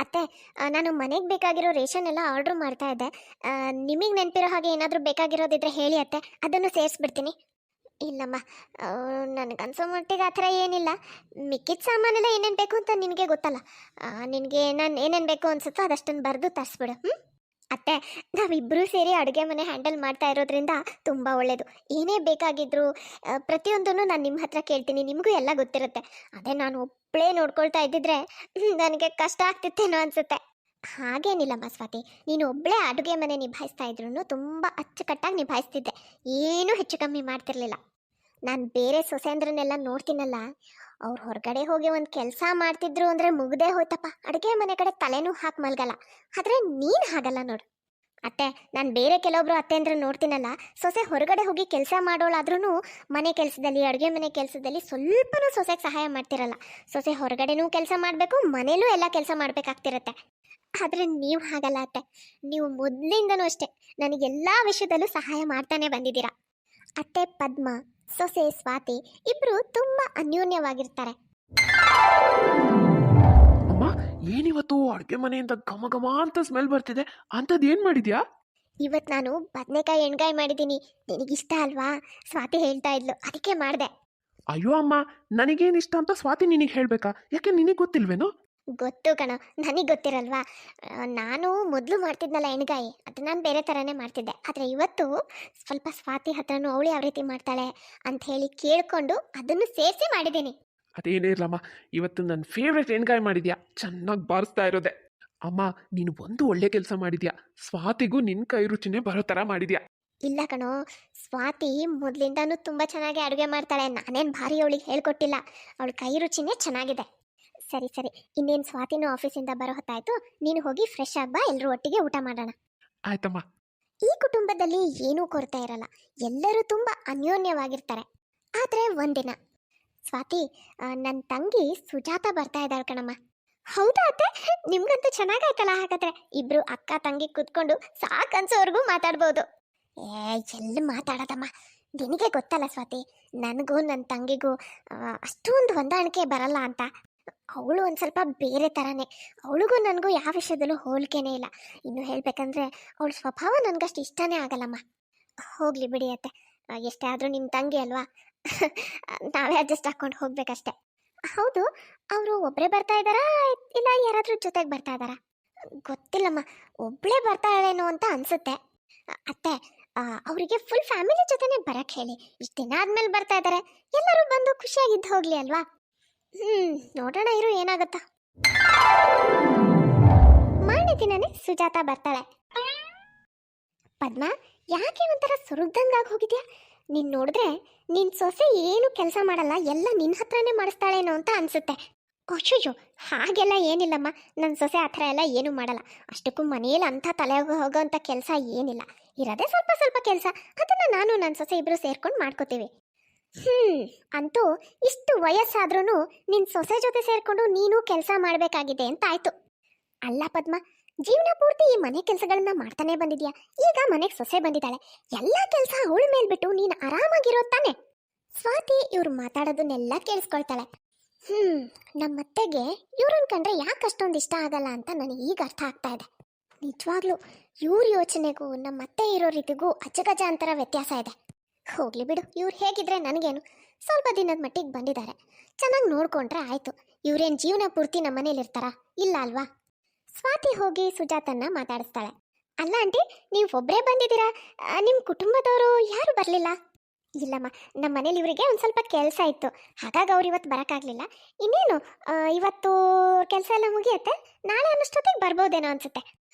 ಅತ್ತೆ, ನಾನು ಮನೆಗೆ ಬೇಕಾಗಿರೋ ರೇಷನ್ ಎಲ್ಲ ಆರ್ಡ್ರ್ ಮಾಡ್ತಾ ಇದ್ದೆ. ನಿಮಗೆ ನೆನಪಿರೋ ಹಾಗೆ ಏನಾದರೂ ಬೇಕಾಗಿರೋದಿದ್ರೆ ಹೇಳಿ ಅತ್ತೆ, ಅದನ್ನು ಸೇರಿಸ್ಬಿಡ್ತೀನಿ. ಇಲ್ಲಮ್ಮ, ನನಗನ್ಸೋ ಮಟ್ಟಿಗೆ ಆ ಥರ ಏನಿಲ್ಲ. ಮಿಕ್ಕಿದ ಸಾಮಾನೆಲ್ಲ ಏನೇನು ಬೇಕು ಅಂತ ನಿನಗೆ ಗೊತ್ತಲ್ಲ. ನಿನಗೆ ನಾನು ಏನೇನು ಬೇಕು ಅನ್ಸುತ್ತೋ ಅದಷ್ಟನ್ನು ಬರೆದು ತರಿಸ್ಬಿಡು. ಅತ್ತೆ, ನಾವಿಬ್ಬರೂ ಸೇರಿ ಅಡುಗೆ ಮನೆ ಹ್ಯಾಂಡಲ್ ಮಾಡ್ತಾ ಇರೋದ್ರಿಂದ ತುಂಬ ಒಳ್ಳೆಯದು. ಏನೇ ಬೇಕಾಗಿದ್ರು ಪ್ರತಿಯೊಂದನ್ನು ನಾನು ನಿಮ್ಮ ಹತ್ರ ಕೇಳ್ತೀನಿ, ನಿಮಗೂ ಎಲ್ಲ ಗೊತ್ತಿರುತ್ತೆ. ಅದೇ ನಾನು ಒಬ್ಬಳೇ ನೋಡ್ಕೊಳ್ತಾ ಇದ್ದಿದ್ರೆ ನನಗೆ ಕಷ್ಟ ಆಗ್ತಿತ್ತೇನೋ ಅನಿಸುತ್ತೆ. ಹಾಗೇನಿಲ್ಲಮ್ಮ ಸ್ವಾತಿ, ನೀನು ಒಬ್ಬಳೇ ಅಡುಗೆ ಮನೆ ನಿಭಾಯಿಸ್ತಾ ಇದ್ರು ತುಂಬ ಅಚ್ಚುಕಟ್ಟಾಗಿ ನಿಭಾಯಿಸ್ತಿದ್ದೆ. ಏನೂ ಹೆಚ್ಚು ಕಮ್ಮಿ ಮಾಡ್ತಿರ್ಲಿಲ್ಲ. ನಾನು ಬೇರೆ ಸೊಸೆಂದ್ರನ್ನೆಲ್ಲ ನೋಡ್ತೀನಲ್ಲ, ಅವ್ರು ಹೊರಗಡೆ ಹೋಗಿ ಒಂದು ಕೆಲಸ ಮಾಡ್ತಿದ್ರು ಅಂದರೆ ಮುಗ್ದೇ ಹೋಯ್ತಪ್ಪ, ಅಡುಗೆ ಮನೆ ಕಡೆ ತಲೆನೂ ಹಾಕಿ ಮಲ್ಗಲ್ಲ. ಆದರೆ ನೀನು ಹಾಗಲ್ಲ ನೋಡು. ಅತ್ತೆ, ನಾನು ಬೇರೆ ಕೆಲವೊಬ್ರು ಅತ್ತೆಂದ್ರೆ ನೋಡ್ತೀನಲ್ಲ, ಸೊಸೆ ಹೊರಗಡೆ ಹೋಗಿ ಕೆಲಸ ಮಾಡೋಳಾದ್ರೂ ಮನೆ ಕೆಲಸದಲ್ಲಿ ಅಡುಗೆ ಮನೆ ಕೆಲಸದಲ್ಲಿ ಸ್ವಲ್ಪನೂ ಸೊಸೆಗೆ ಸಹಾಯ ಮಾಡ್ತಿರಲ್ಲ. ಸೊಸೆ ಹೊರಗಡೆನೂ ಕೆಲಸ ಮಾಡಬೇಕು, ಮನೇಲೂ ಎಲ್ಲ ಕೆಲಸ ಮಾಡಬೇಕಾಗ್ತಿರತ್ತೆ. ಆದರೆ ನೀವು ಹಾಗಲ್ಲ ಅತ್ತೆ, ನೀವು ಮೊದಲಿಂದನೂ ಅಷ್ಟೇ ನನಗೆಲ್ಲ ವಿಷಯದಲ್ಲೂ ಸಹಾಯ ಮಾಡ್ತಾನೆ ಬಂದಿದ್ದೀರಾ. ಅತ್ತೆ ಪದ್ಮ, ಸೊಸೆ ಸ್ವಾತಿ ಇಬ್ರು ತುಂಬಾ ಅನ್ಯೋನ್ಯವಾಗಿರ್ತಾರೆ. ಅಮ್ಮ, ಏನಿವತ್ತು ಅಡುಗೆ ಮನೆಯಿಂದ ಘಮ ಘಮ ಅಂತ ಸ್ಮೆಲ್ ಬರ್ತಿದೆ. ಅಂಥದ್ದು ಏನು ಮಾಡಿದ್ಯಾ? ಇವತ್ತು ನಾನು ಬದನೆಕಾಯಿ ಎಣ್ಗಾಯಿ ಮಾಡಿದ್ದೀನಿ. ನಿನಗಿಷ್ಟ ಅಲ್ವಾ? ಸ್ವಾತಿ ಹೇಳ್ತಾ ಇದ್ಲು, ಅದಕ್ಕೆ ಮಾಡಿದೆ. ಅಯ್ಯೋ ಅಮ್ಮ, ನನಗೇನು ಇಷ್ಟ ಅಂತ ಸ್ವಾತಿ ನಿನಗೆ ಹೇಳಬೇಕಾ? ಯಾಕೆ ನಿನಗೆ ಗೊತ್ತಿಲ್ವೇನೋ? ಗೊತ್ತು ಕಣೋ, ನನಗೆ ಗೊತ್ತಿರಲ್ವಾ? ನಾನು ಮೊದಲು ಮಾಡ್ತಿದ್ನಲ್ಲ ಎಣ್ಗಾಯಿ, ಅದು ನಾನು ಬೇರೆ ಥರನೇ ಮಾಡ್ತಿದ್ದೆ. ಆದರೆ ಇವತ್ತು ಸ್ವಲ್ಪ ಸ್ವಾತಿ ಹತ್ರನೂ ಅವಳು ಯಾವ ರೀತಿ ಮಾಡ್ತಾಳೆ ಅಂತ ಹೇಳಿ ಕೇಳಿಕೊಂಡು ಅದನ್ನು ಸೇರಿಸಿ ಮಾಡಿದ್ದೀನಿ. ಅದೇನೇ ಇರ್ಲಮ್ಮ, ಇವತ್ತು ನನ್ನ ಫೇವ್ರೆಟ್ ಎಣ್ಗಾಯಿ ಮಾಡಿದ್ಯಾ, ಚೆನ್ನಾಗಿ ಬಾರಿಸ್ತಾ ಇರೋದೆ. ಅಮ್ಮ, ನೀನು ಒಂದು ಒಳ್ಳೆ ಕೆಲಸ ಮಾಡಿದ್ಯಾ. ಸ್ವಾತಿಗೂ ನಿನ್ನ ಕೈ ರುಚಿನೇ ಬರೋ ಥರ ಮಾಡಿದ್ಯಾ. ಇಲ್ಲ ಕಣೋ, ಸ್ವಾತಿ ಮೊದಲಿಂದನೂ ತುಂಬ ಚೆನ್ನಾಗಿ ಅಡುಗೆ ಮಾಡ್ತಾಳೆ. ನಾನೇನು ಭಾರಿ ಅವಳಿಗೆ ಹೇಳ್ಕೊಟ್ಟಿಲ್ಲ, ಅವಳ ಕೈ ರುಚಿನೇ ಚೆನ್ನಾಗಿದೆ. ಸರಿ ಸರಿ, ಇನ್ನೇನು ಸ್ವಾತಿನೂ ಆಫೀಸಿಂದ ಬರೋ ಹೊತ್ತಾಯ್ತು. ನೀನು ಹೋಗಿ ಫ್ರೆಶ್ ಆಗಿ ಬಾ, ಎಲ್ಲರೂ ಒಟ್ಟಿಗೆ ಊಟ ಮಾಡೋಣ. ಆಯ್ತಮ್ಮ. ಈ ಕುಟುಂಬದಲ್ಲಿ ಏನೂ ಕೊರತೆ ಇರಲ್ಲ, ಎಲ್ಲರೂ ತುಂಬ ಅನ್ಯೋನ್ಯವಾಗಿರ್ತಾರೆ. ಆದರೆ ಒಂದಿನ ಸ್ವಾತಿ, ನನ್ನ ತಂಗಿ ಸುಜಾತ ಬರ್ತಾ ಇದ್ದಾಳೆ ಕಣಮ್ಮ. ಹೌದಾ ಅತ್ತೆ? ನಿಮ್ಗಂತೂ ಚೆನ್ನಾಗಾಯ್ತಲ್ಲ. ಹಾಗಾದ್ರೆ ಇಬ್ರು ಅಕ್ಕ ತಂಗಿ ಕೂತ್ಕೊಂಡು ಸಾಕನ್ಸೋವರೆಗೂ ಮಾತಾಡ್ಬೋದು. ಎಲ್ಲಿ ಮಾತಾಡೋದಮ್ಮ, ನಿನಗೆ ಗೊತ್ತಲ್ಲ ಸ್ವಾತಿ, ನನಗೂ ನನ್ನ ತಂಗಿಗೂ ಅಷ್ಟೊಂದು ಹೊಂದಾಣಿಕೆ ಬರಲ್ಲ ಅಂತ. ಅವಳು ಒಂದು ಸ್ವಲ್ಪ ಬೇರೆ ಥರನೇ. ಅವಳಿಗೂ ನನಗೂ ಯಾವ ವಿಷಯದಲ್ಲೂ ಹೋಲಿಕೆನೇ ಇಲ್ಲ. ಇನ್ನು ಹೇಳಬೇಕಂದ್ರೆ ಅವಳ ಸ್ವಭಾವ ನನಗಷ್ಟು ಇಷ್ಟನೇ ಆಗಲ್ಲಮ್ಮ. ಹೋಗಲಿ ಬಿಡಿ ಅತ್ತೆ, ಎಷ್ಟೇ ಆದರೂ ನಿಮ್ಮ ತಂಗಿ ಅಲ್ವಾ, ನಾವೇ ಅಡ್ಜಸ್ಟ್ ಹಾಕ್ಕೊಂಡು ಹೋಗ್ಬೇಕಷ್ಟೆ. ಹೌದು, ಅವರು ಒಬ್ಬರೇ ಬರ್ತಾ ಇದ್ದಾರಾ ಇಲ್ಲ ಯಾರಾದರೂ ಜೊತೆಗೆ ಬರ್ತಾ ಇದ್ದಾರಾ? ಗೊತ್ತಿಲ್ಲಮ್ಮ, ಒಬ್ಬಳೇ ಬರ್ತಾಳೇನೋ ಅಂತ ಅನಿಸುತ್ತೆ. ಅತ್ತೆ, ಅವರಿಗೆ ಫುಲ್ ಫ್ಯಾಮಿಲಿ ಜೊತೆನೇ ಬರಕ್ಕೆ ಹೇಳಿ. ಇಷ್ಟು ದಿನ ಆದಮೇಲೆ ಬರ್ತಾ ಇದ್ದಾರೆ, ಎಲ್ಲರೂ ಬಂದು ಖುಷಿಯಾಗಿದ್ದು ಹೋಗಲಿ ಅಲ್ವಾ? ನೋಡೋಣ ಇರು, ಏನಾಗುತ್ತಾ. ಮಾರನೇ ದಿನನೇ ಸುಜಾತ ಬರ್ತಾಳೆ. ಪದ್ಮ, ಯಾಕೆ ಒಂಥರ ಸುರುಗ್ದಂಗಾಗಿ ಹೋಗಿದ್ಯಾ? ನೀನು ನೋಡಿದ್ರೆ ನಿನ್ನ ಸೊಸೆ ಏನು ಕೆಲಸ ಮಾಡಲ್ಲ, ಎಲ್ಲ ನಿನ್ನ ಹತ್ರನೇ ಮಾಡಿಸ್ತಾಳೇನೋ ಅಂತ ಅನಿಸುತ್ತೆ. ಅಯ್ಯೋ, ಹಾಗೆಲ್ಲ ಏನಿಲ್ಲಮ್ಮ, ನನ್ನ ಸೊಸೆ ಆ ಥರ ಎಲ್ಲ ಏನೂ ಮಾಡಲ್ಲ. ಅಷ್ಟಕ್ಕೂ ಮನೆಯಲ್ಲಿ ಅಂಥ ತಲೆ ಹೋಗೋವಂಥ ಕೆಲಸ ಏನಿಲ್ಲ. ಇರೋದೇ ಸ್ವಲ್ಪ ಸ್ವಲ್ಪ ಕೆಲಸ, ಅದನ್ನು ನಾನು ನನ್ನ ಸೊಸೆ ಇಬ್ಬರು ಸೇರ್ಕೊಂಡು ಮಾಡ್ಕೋತೀವಿ. ಅಂತೂ ಇಷ್ಟು ವಯಸ್ಸಾದ್ರೂ ನಿನ್ನ ಸೊಸೆ ಜೊತೆ ಸೇರಿಕೊಂಡು ನೀನು ಕೆಲಸ ಮಾಡಬೇಕಾಗಿದೆ ಅಂತ ಆಯಿತು. ಅಲ್ಲ ಪದ್ಮ, ಜೀವನ ಪೂರ್ತಿ ಈ ಮನೆ ಕೆಲಸಗಳನ್ನ ಮಾಡ್ತಾನೆ ಬಂದಿದ್ಯಾ. ಈಗ ಮನೆಗೆ ಸೊಸೆ ಬಂದಿದ್ದಾಳೆ, ಎಲ್ಲ ಕೆಲಸ ಅವಳ ಮೇಲ್ಬಿಟ್ಟು ನೀನು ಆರಾಮಾಗಿರೋ ತಾನೆ. ಸ್ವಾತಿ ಇವ್ರು ಮಾತಾಡೋದನ್ನೆಲ್ಲ ಕೇಳಿಸ್ಕೊಳ್ತಾಳೆ. ನಮ್ಮತ್ತೆಗೆ ಇವ್ರನ್ನ ಕಂಡ್ರೆ ಯಾಕೆ ಅಷ್ಟೊಂದು ಇಷ್ಟ ಆಗಲ್ಲ ಅಂತ ನನಗೆ ಈಗ ಅರ್ಥ ಆಗ್ತಾ ಇದೆ. ನಿಜವಾಗ್ಲೂ ಇವ್ರ ಯೋಚನೆಗೂ ನಮ್ಮತ್ತೆ ಇರೋ ರೀತಿಗೂ ಅಜಗಜಾಂತರ ವ್ಯತ್ಯಾಸ ಇದೆ. ಹೋಗ್ಲಿ ಬಿಡು, ಇವ್ರು ಹೇಗಿದ್ರೆ ನನಗೇನು, ಸ್ವಲ್ಪ ದಿನದ ಮಟ್ಟಿಗೆ ಬಂದಿದ್ದಾರೆ, ಚೆನ್ನಾಗಿ ನೋಡ್ಕೊಂಡ್ರೆ ಆಯಿತು. ಇವ್ರೇನು ಜೀವನ ಪೂರ್ತಿ ನಮ್ಮ ಮನೇಲಿರ್ತಾರಾ? ಇಲ್ಲ ಅಲ್ವಾ? ಸ್ವಾತಿ ಹೋಗಿ ಸುಜಾತನ್ನ ಮಾತಾಡಿಸ್ತಾಳೆ. ಅಲ್ಲ ಆಂಟಿ, ನೀವು ಒಬ್ಬರೇ ಬಂದಿದ್ದೀರಾ, ನಿಮ್ಮ ಕುಟುಂಬದವರು ಯಾರು ಬರಲಿಲ್ಲ? ಇಲ್ಲಮ್ಮ, ನಮ್ಮ ಮನೇಲಿ ಇವರಿಗೆ ಒಂದು ಸ್ವಲ್ಪ ಕೆಲಸ ಇತ್ತು, ಹಾಗಾಗಿ ಅವ್ರು ಇವತ್ತು ಬರೋಕ್ಕಾಗಲಿಲ್ಲ. ಇನ್ನೇನು ಇವತ್ತು ಕೆಲಸ ಎಲ್ಲ ಮುಗಿಯುತ್ತೆ, ನಾಳೆ ಅನ್ನಷ್ಟೊತ್ತಿಗೆ ಬರ್ಬೋದೇನೋ ಅನ್ಸುತ್ತೆ.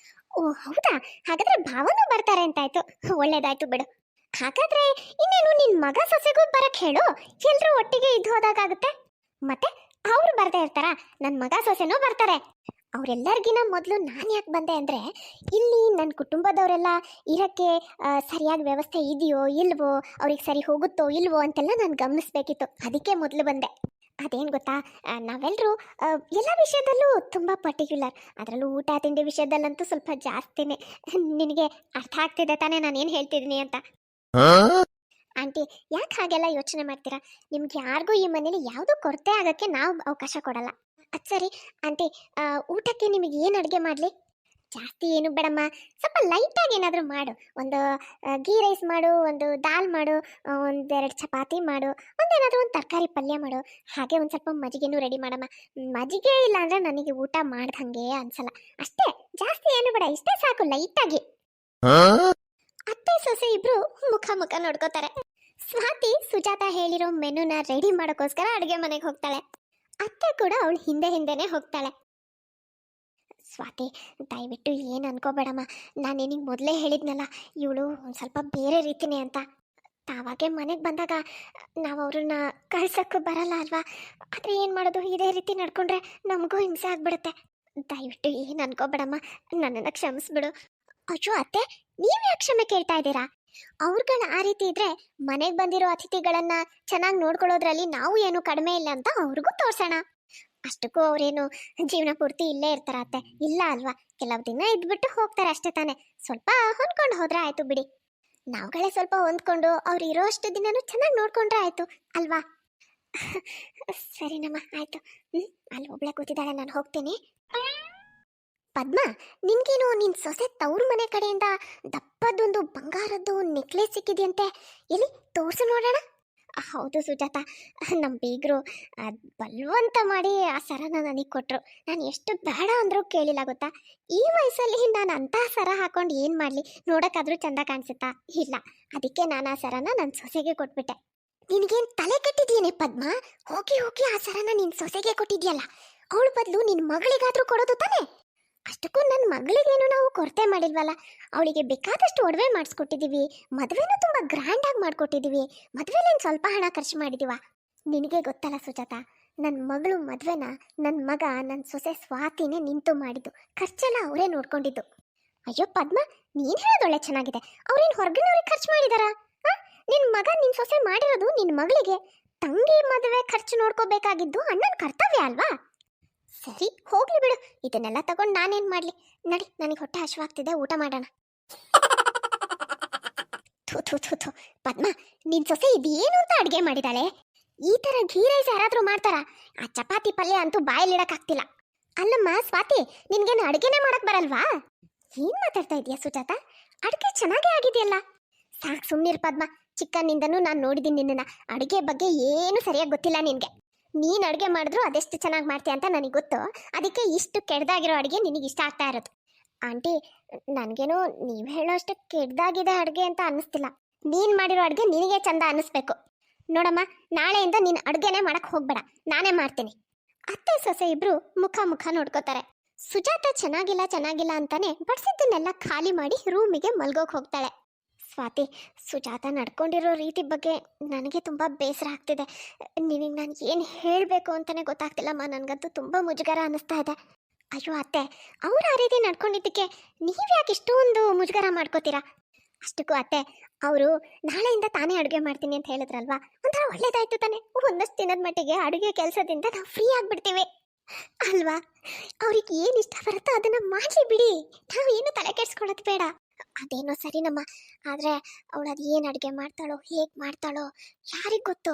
ಓ ಹೌದಾ, ಹಾಗಾದ್ರೆ ಭಾವನೂ ಬರ್ತಾರೆ ಅಂತಾಯ್ತು. ಒಳ್ಳೇದಾಯ್ತು ಬಿಡು. ಹಾಗಾದ್ರೆ ಇನ್ನೇನು ನಿನ್ನ ಮಗ ಸೊಸೆಗೂ ಬರಕ್ಕೆ ಹೇಳು, ಎಲ್ಲರೂ ಒಟ್ಟಿಗೆ ಇದ್ದು ಹೋದಾಗುತ್ತೆ. ಮತ್ತೆ ಅವ್ರು ಬರ್ದೇ ಇರ್ತಾರಾ? ನನ್ನ ಮಗ ಸೊಸೆನೂ ಬರ್ತಾರೆ. ಅವರೆಲ್ಲರಿಗಿನ ಮೊದಲು ನಾನು ಯಾಕೆ ಬಂದೆ ಅಂದರೆ, ಇಲ್ಲಿ ನನ್ನ ಕುಟುಂಬದವರೆಲ್ಲ ಇರೋಕ್ಕೆ ಸರಿಯಾದ ವ್ಯವಸ್ಥೆ ಇದೆಯೋ ಇಲ್ವೋ, ಅವ್ರಿಗೆ ಸರಿ ಹೋಗುತ್ತೋ ಇಲ್ವೋ ಅಂತೆಲ್ಲ ನಾನು ಗಮನಿಸ್ಬೇಕಿತ್ತು. ಅದಕ್ಕೆ ಮೊದಲು ಬಂದೆ. ಅದೇನು ಗೊತ್ತಾ, ನಾವೆಲ್ಲರೂ ಎಲ್ಲ ವಿಷಯದಲ್ಲೂ ತುಂಬ ಪರ್ಟಿಕ್ಯುಲರ್, ಅದರಲ್ಲೂ ಊಟ ತಿಂಡಿ ವಿಷಯದಲ್ಲಂತೂ ಸ್ವಲ್ಪ ಜಾಸ್ತಿನೇ. ನಿನಗೆ ಅರ್ಥ ಆಗ್ತಿದೆ ತಾನೇ ನಾನು ಏನು ಹೇಳ್ತಿದ್ದೀನಿ ಅಂತ? ಆಂಟಿ, ಯಾಕೆ ಹಾಗೆಲ್ಲ ಯೋಚನೆ ಮಾಡ್ತೀರಾ? ನಿಮ್ಗೆ ಯಾರಿಗೂ ಈ ಮನೇಲಿ ಯಾವುದೂ ಕೊರತೆ ಆಗೋಕ್ಕೆ ನಾವು ಅವಕಾಶ ಕೊಡಲ್ಲ. ಅದು ಸರಿ ಆಂಟಿ, ಊಟಕ್ಕೆ ನಿಮಗೆ ಏನು ಅಡುಗೆ ಮಾಡಲಿ? ಜಾಸ್ತಿ ಏನು ಬೇಡಮ್ಮ, ಸ್ವಲ್ಪ ಲೈಟಾಗಿ ಏನಾದರೂ ಮಾಡು. ಒಂದು ಗೀ ರೈಸ್ ಮಾಡು, ಒಂದು ದಾಲ್ ಮಾಡು, ಒಂದೆರಡು ಚಪಾತಿ ಮಾಡು, ಒಂದೇನಾದರೂ ಒಂದು ತರಕಾರಿ ಪಲ್ಯ ಮಾಡು. ಹಾಗೆ ಒಂದು ಸ್ವಲ್ಪ ಮಜ್ಜಿಗೆನೂ ರೆಡಿ ಮಾಡಮ್ಮ. ಮಜ್ಜಿಗೆ ಇಲ್ಲ ಅಂದರೆ ನನಗೆ ಊಟ ಮಾಡ್ದಂಗೆ ಅನ್ಸಲ್ಲ. ಅಷ್ಟೇ, ಜಾಸ್ತಿ ಏನು ಬೇಡ, ಇಷ್ಟೇ ಸಾಕು ಲೈಟಾಗಿ. ಅತ್ತೆ ಸೊಸೆ ಇಬ್ರು ಮುಖ ಮುಖ ನೋಡ್ಕೋತಾರೆ. ಸ್ವಾತಿ ಸುಜಾತ ಹೇಳಿರೋ ಮೆನುನ ರೆಡಿ ಮಾಡೋಕ್ಕೋಸ್ಕರ ಅಡುಗೆ ಮನೆಗೆ ಹೋಗ್ತಾಳೆ. ಅತ್ತೆ ಕೂಡ ಅವಳು ಹಿಂದೆ ಹಿಂದೆನೇ ಹೋಗ್ತಾಳೆ. ಸ್ವಾತಿ, ದಯವಿಟ್ಟು ಏನು ಅನ್ಕೋಬೇಡಮ್ಮ. ನಾನು ನಿನಗೆ ಮೊದಲೇ ಹೇಳಿದ್ನಲ್ಲ, ಇವಳು ಒಂದು ಸ್ವಲ್ಪ ಬೇರೆ ರೀತಿನೇ ಅಂತ. ತಾವಾಗೆ ಮನೆಗೆ ಬಂದಾಗ ನಾವು ಅವ್ರನ್ನ ಕಳ್ಸೋಕ್ಕೂ ಬರಲ್ಲ ಅಲ್ವಾ? ಆದರೆ ಏನು ಮಾಡೋದು, ಇದೇ ರೀತಿ ನಡ್ಕೊಂಡ್ರೆ ನಮಗೂ ಹಿಂಸೆ ಆಗ್ಬಿಡುತ್ತೆ. ದಯವಿಟ್ಟು ಏನು ಅನ್ಕೋಬೇಡಮ್ಮ, ನನ್ನನ್ನು ಕ್ಷಮಿಸ್ಬಿಡು. ಅಯ್ಯೋ ಅತ್ತೆ, ನೀವು ಯಾಕೆ ಕ್ಷಮೆ ಕೇಳ್ತಾ ಇದ್ದೀರಾ? ಅವ್ರುಗಳ ಆ ರೀತಿ ಇದ್ರೆ ಮನೆಗೆ ಬಂದಿರೋ ಅತಿಥಿಗಳನ್ನ ಚೆನ್ನಾಗಿ ನೋಡ್ಕೊಳ್ಳೋದ್ರಲ್ಲಿ ನಾವು ಏನು ಕಡಿಮೆ ಇಲ್ಲ ಅಂತ ಅವ್ರಿಗೂ ತೋರ್ಸೋಣ. ಅಷ್ಟಕ್ಕೂ ಅವ್ರೇನು ಜೀವನ ಪೂರ್ತಿ ಇಲ್ಲೇ ಇರ್ತಾರ ಅತ್ತೆ? ಇಲ್ಲ ಅಲ್ವಾ, ಕೆಲವು ದಿನ ಇದ್ಬಿಟ್ಟು ಹೋಗ್ತಾರೆ ಅಷ್ಟೇ ತಾನೆ. ಸ್ವಲ್ಪ ಹೊಂದ್ಕೊಂಡು ಹೋದ್ರೆ ಆಯ್ತು ಬಿಡಿ. ನಾವುಗಳೇ ಸ್ವಲ್ಪ ಹೊಂದ್ಕೊಂಡು ಅವ್ರು ಇರೋ ಅಷ್ಟು ದಿನನೂ ಚೆನ್ನಾಗಿ ನೋಡ್ಕೊಂಡ್ರೆ ಆಯ್ತು ಅಲ್ವಾ? ಸರಿನಮ್ಮ, ಆಯ್ತು. ಅಲ್ಲಿ ಒಬ್ಳೆ ಕೂತಿದ್ದಾಳೆ, ನಾನು ಹೋಗ್ತೀನಿ. ಪದ್ಮ, ನಿನ್ಗೇನು ನಿನ್ ಸೊಸೆ ತವ್ರ ಮನೆ ಕಡೆಯಿಂದ ದಪ್ಪದೊಂದು ಬಂಗಾರದ್ದು ನೆಕ್ಲೆಸ್ ಸಿಕ್ಕಿದೆಯಂತೆ, ಎಲ್ಲಿ ತೋರ್ಸು ನೋಡೋಣ. ಹೌದು ಸುಜಾತ, ನಮ್ಮ ಬೀಗರು ಬಲವಂತ ಮಾಡಿ ಆ ಸರನ ನನಗೆ ಕೊಟ್ಟರು. ನಾನು ಎಷ್ಟು ಬೇಡ ಅಂದರೂ ಕೇಳಿಲ್ಲ ಗೊತ್ತಾ. ಈ ವಯಸ್ಸಲ್ಲಿ ನಾನು ಅಂತಹ ಸರ ಹಾಕೊಂಡು ಏನು ಮಾಡಲಿ? ನೋಡೋಕ್ಕಾದ್ರೂ ಚಂದ ಕಾಣಿಸುತ್ತಾ? ಇಲ್ಲ, ಅದಕ್ಕೆ ನಾನು ಆ ಸರನ ನನ್ನ ಸೊಸೆಗೆ ಕೊಟ್ಬಿಟ್ಟೆ. ನಿನಗೇನು ತಲೆ ಕೆಟ್ಟಿದ್ಯೇನೆ ಪದ್ಮ? ಹೋಗಿ ಹೋಗಿ ಆ ಸರನ ನಿನ್ನ ಸೊಸೆಗೆ ಕೊಟ್ಟಿದ್ಯಲ್ಲ, ಅವಳ ಬದಲು ನಿನ್ನ ಮಗಳಿಗಾದ್ರೂ ಕೊಡೋದು ತಾನೆ. ಅಷ್ಟಕ್ಕೂ ನನ್ನ ಮಗಳಿಗೇನು ನಾವು ಕೊರತೆ ಮಾಡಿಲ್ವಲ್ಲ. ಅವಳಿಗೆ ಬೇಕಾದಷ್ಟು ಒಡವೆ ಮಾಡಿಸ್ಕೊಟ್ಟಿದ್ದೀವಿ, ಮದುವೆನೂ ತುಂಬ ಗ್ರ್ಯಾಂಡಾಗಿ ಮಾಡಿಕೊಟ್ಟಿದ್ದೀವಿ. ಮದುವೆಲೇನು ಸ್ವಲ್ಪ ಹಣ ಖರ್ಚು ಮಾಡಿದ್ದೀವ? ನಿನಗೆ ಗೊತ್ತಲ್ಲ ಸುಜಾತ, ನನ್ನ ಮಗಳು ಮದುವೆನ ನನ್ನ ಮಗ, ನನ್ನ ಸೊಸೆ ಸ್ವಾತಿನೇ ನಿಂತು ಮಾಡಿದ್ದು. ಖರ್ಚೆಲ್ಲ ಅವರೇ ನೋಡ್ಕೊಂಡಿದ್ದು. ಅಯ್ಯೋ ಪದ್ಮ, ನೀನು ಹೇಳೋದೊಳ್ಳೆ ಚೆನ್ನಾಗಿದೆ. ಅವ್ರೇನು ಹೊರಗಿನವ್ರಿಗೆ ಖರ್ಚು ಮಾಡಿದಾರಾ? ನಿನ್ನ ಮಗ ನಿನ್ನ ಸೊಸೆ ಮಾಡಿರೋದು ನಿನ್ನ ಮಗಳಿಗೆ. ತಂಗಿ ಮದುವೆ ಖರ್ಚು ನೋಡ್ಕೋಬೇಕಾಗಿದ್ದು ಅಣ್ಣನ ಕರ್ತವ್ಯ ಅಲ್ವಾ? ಸರಿ ಹೋಗ್ಲಿ ಬಿಡು, ಇದನ್ನೆಲ್ಲ ತಗೊಂಡು ನಾನೇನು ಮಾಡಲಿ? ನಡಿ, ನನಗೆ ಹೊಟ್ಟೆ ಹಸಿವಾಗ್ತಿದೆ, ಊಟ ಮಾಡೋಣ. ಥೂ ಥೂ ಥೂ ಥೂ, ಪದ್ಮ, ನಿನ್ನ ಸೊಸೆ ಇದೇನು ಅಂತ ಅಡುಗೆ ಮಾಡಿದಾಳೆ? ಈ ಥರ ಘೀ ರೈಸ್ ಯಾರಾದರೂ ಮಾಡ್ತಾರಾ? ಆ ಚಪಾತಿ ಪಲ್ಯ ಅಂತೂ ಬಾಯಲ್ಲಿಡಕ್ಕಾಗ್ತಿಲ್ಲ. ಅಲ್ಲಮ್ಮ ಸ್ವಾತಿ, ನಿನ್ಗೇನು ಅಡುಗೆನೇ ಮಾಡಕ್ ಬರಲ್ವಾ? ಏನು ಮಾತಾಡ್ತಾ ಇದೀಯಾ ಸುಜಾತ? ಅಡುಗೆ ಚೆನ್ನಾಗೇ ಆಗಿದೆಯಲ್ಲ. ಸಾಕು ಸುಮ್ಮನಿರು ಪದ್ಮ, ಚಿಕ್ಕನಿಂದನೂ ನಾನು ನೋಡಿದ್ದೀನಿ ನಿನ್ನನ್ನು. ಅಡುಗೆ ಬಗ್ಗೆ ಏನು ಸರಿಯಾಗಿ ಗೊತ್ತಿಲ್ಲ ನಿನಗೆ. ನೀನು ಅಡುಗೆ ಮಾಡಿದ್ರು ಅದೆಷ್ಟು ಚೆನ್ನಾಗಿ ಮಾಡ್ತೀಯ ಅಂತ ನನಗೆ ಗೊತ್ತು. ಅದಕ್ಕೆ ಇಷ್ಟು ಕೆಡ್ದಾಗಿರೋ ಅಡುಗೆ ನಿನಗೆ ಇಷ್ಟ ಆಗ್ತಾ ಇರೋದು. ಆಂಟಿ, ನನಗೇನು ನೀವು ಹೇಳೋ ಅಷ್ಟು ಕೆಡ್ದಾಗಿದೆ ಅಡುಗೆ ಅಂತ ಅನ್ನಿಸ್ತಿಲ್ಲ. ನೀನು ಮಾಡಿರೋ ಅಡುಗೆ ನಿನಗೆ ಚಂದ ಅನ್ನಿಸ್ಬೇಕು. ನೋಡಮ್ಮ, ನಾಳೆಯಿಂದ ನೀನು ಅಡುಗೆನೇ ಮಾಡಕ್ಕೆ ಹೋಗ್ಬೇಡ, ನಾನೇ ಮಾಡ್ತೀನಿ. ಅತ್ತೆ ಸೊಸೆ ಇಬ್ರು ಮುಖ ಮುಖ ನೋಡ್ಕೋತಾರೆ. ಸುಜಾತ ಚೆನ್ನಾಗಿಲ್ಲ ಅಂತಾನೆ ಬಡಿಸಿದ್ದನ್ನೆಲ್ಲ ಖಾಲಿ ಮಾಡಿ ರೂಮಿಗೆ ಮಲ್ಗೋಕೆ ಹೋಗ್ತಾಳೆ. ಸ್ವಾತಿ, ಸುಜಾತ ನಡ್ಕೊಂಡಿರೋ ರೀತಿ ಬಗ್ಗೆ ನನಗೆ ತುಂಬ ಬೇಸರ ಆಗ್ತಿದೆ. ನಿನಗೆ ನಾನು ಏನು ಹೇಳಬೇಕು ಅಂತಲೇ ಗೊತ್ತಾಗ್ತಿಲ್ಲಮ್ಮ. ನನಗಂತೂ ತುಂಬ ಮುಜುಗರ ಅನ್ನಿಸ್ತಾ ಇದೆ. ಅಯ್ಯೋ ಅತ್ತೆ, ಅವ್ರು ಆ ರೀತಿ ನಡ್ಕೊಂಡಿದ್ದಕ್ಕೆ ನೀವು ಯಾಕೆ ಇಷ್ಟೊಂದು ಮುಜುಗರ ಮಾಡ್ಕೋತೀರಾ? ಅಷ್ಟಕ್ಕೂ ಅತ್ತೆ, ಅವರು ನಾಳೆಯಿಂದ ತಾನೇ ಅಡುಗೆ ಮಾಡ್ತೀನಿ ಅಂತ ಹೇಳಿದ್ರಲ್ವಾ, ಒಂಥರ ಒಳ್ಳೇದಾಯ್ತು ತಾನೆ. ಒಂದಷ್ಟು ದಿನದ ಮಟ್ಟಿಗೆ ಅಡುಗೆ ಕೆಲಸದಿಂದ ನಾವು ಫ್ರೀ ಆಗಿಬಿಡ್ತೀವಿ ಅಲ್ವಾ? ಅವ್ರಿಗೆ ಏನು ಇಷ್ಟ ಬರುತ್ತೋ ಅದನ್ನು ಮಾಡಲಿ ಬಿಡಿ, ನಾವು ಏನು ತಲೆ ಕೆಡಿಸ್ಕೊಳ್ಳೋದು ಬೇಡ. ಅದೇನೋ ಸರಿನಮ್ಮ, ಆದರೆ ಅವಳು ಅದು ಏನು ಅಡುಗೆ ಮಾಡ್ತಾಳೋ, ಹೇಗೆ ಮಾಡ್ತಾಳೋ ಯಾರಿಗೆ ಗೊತ್ತು.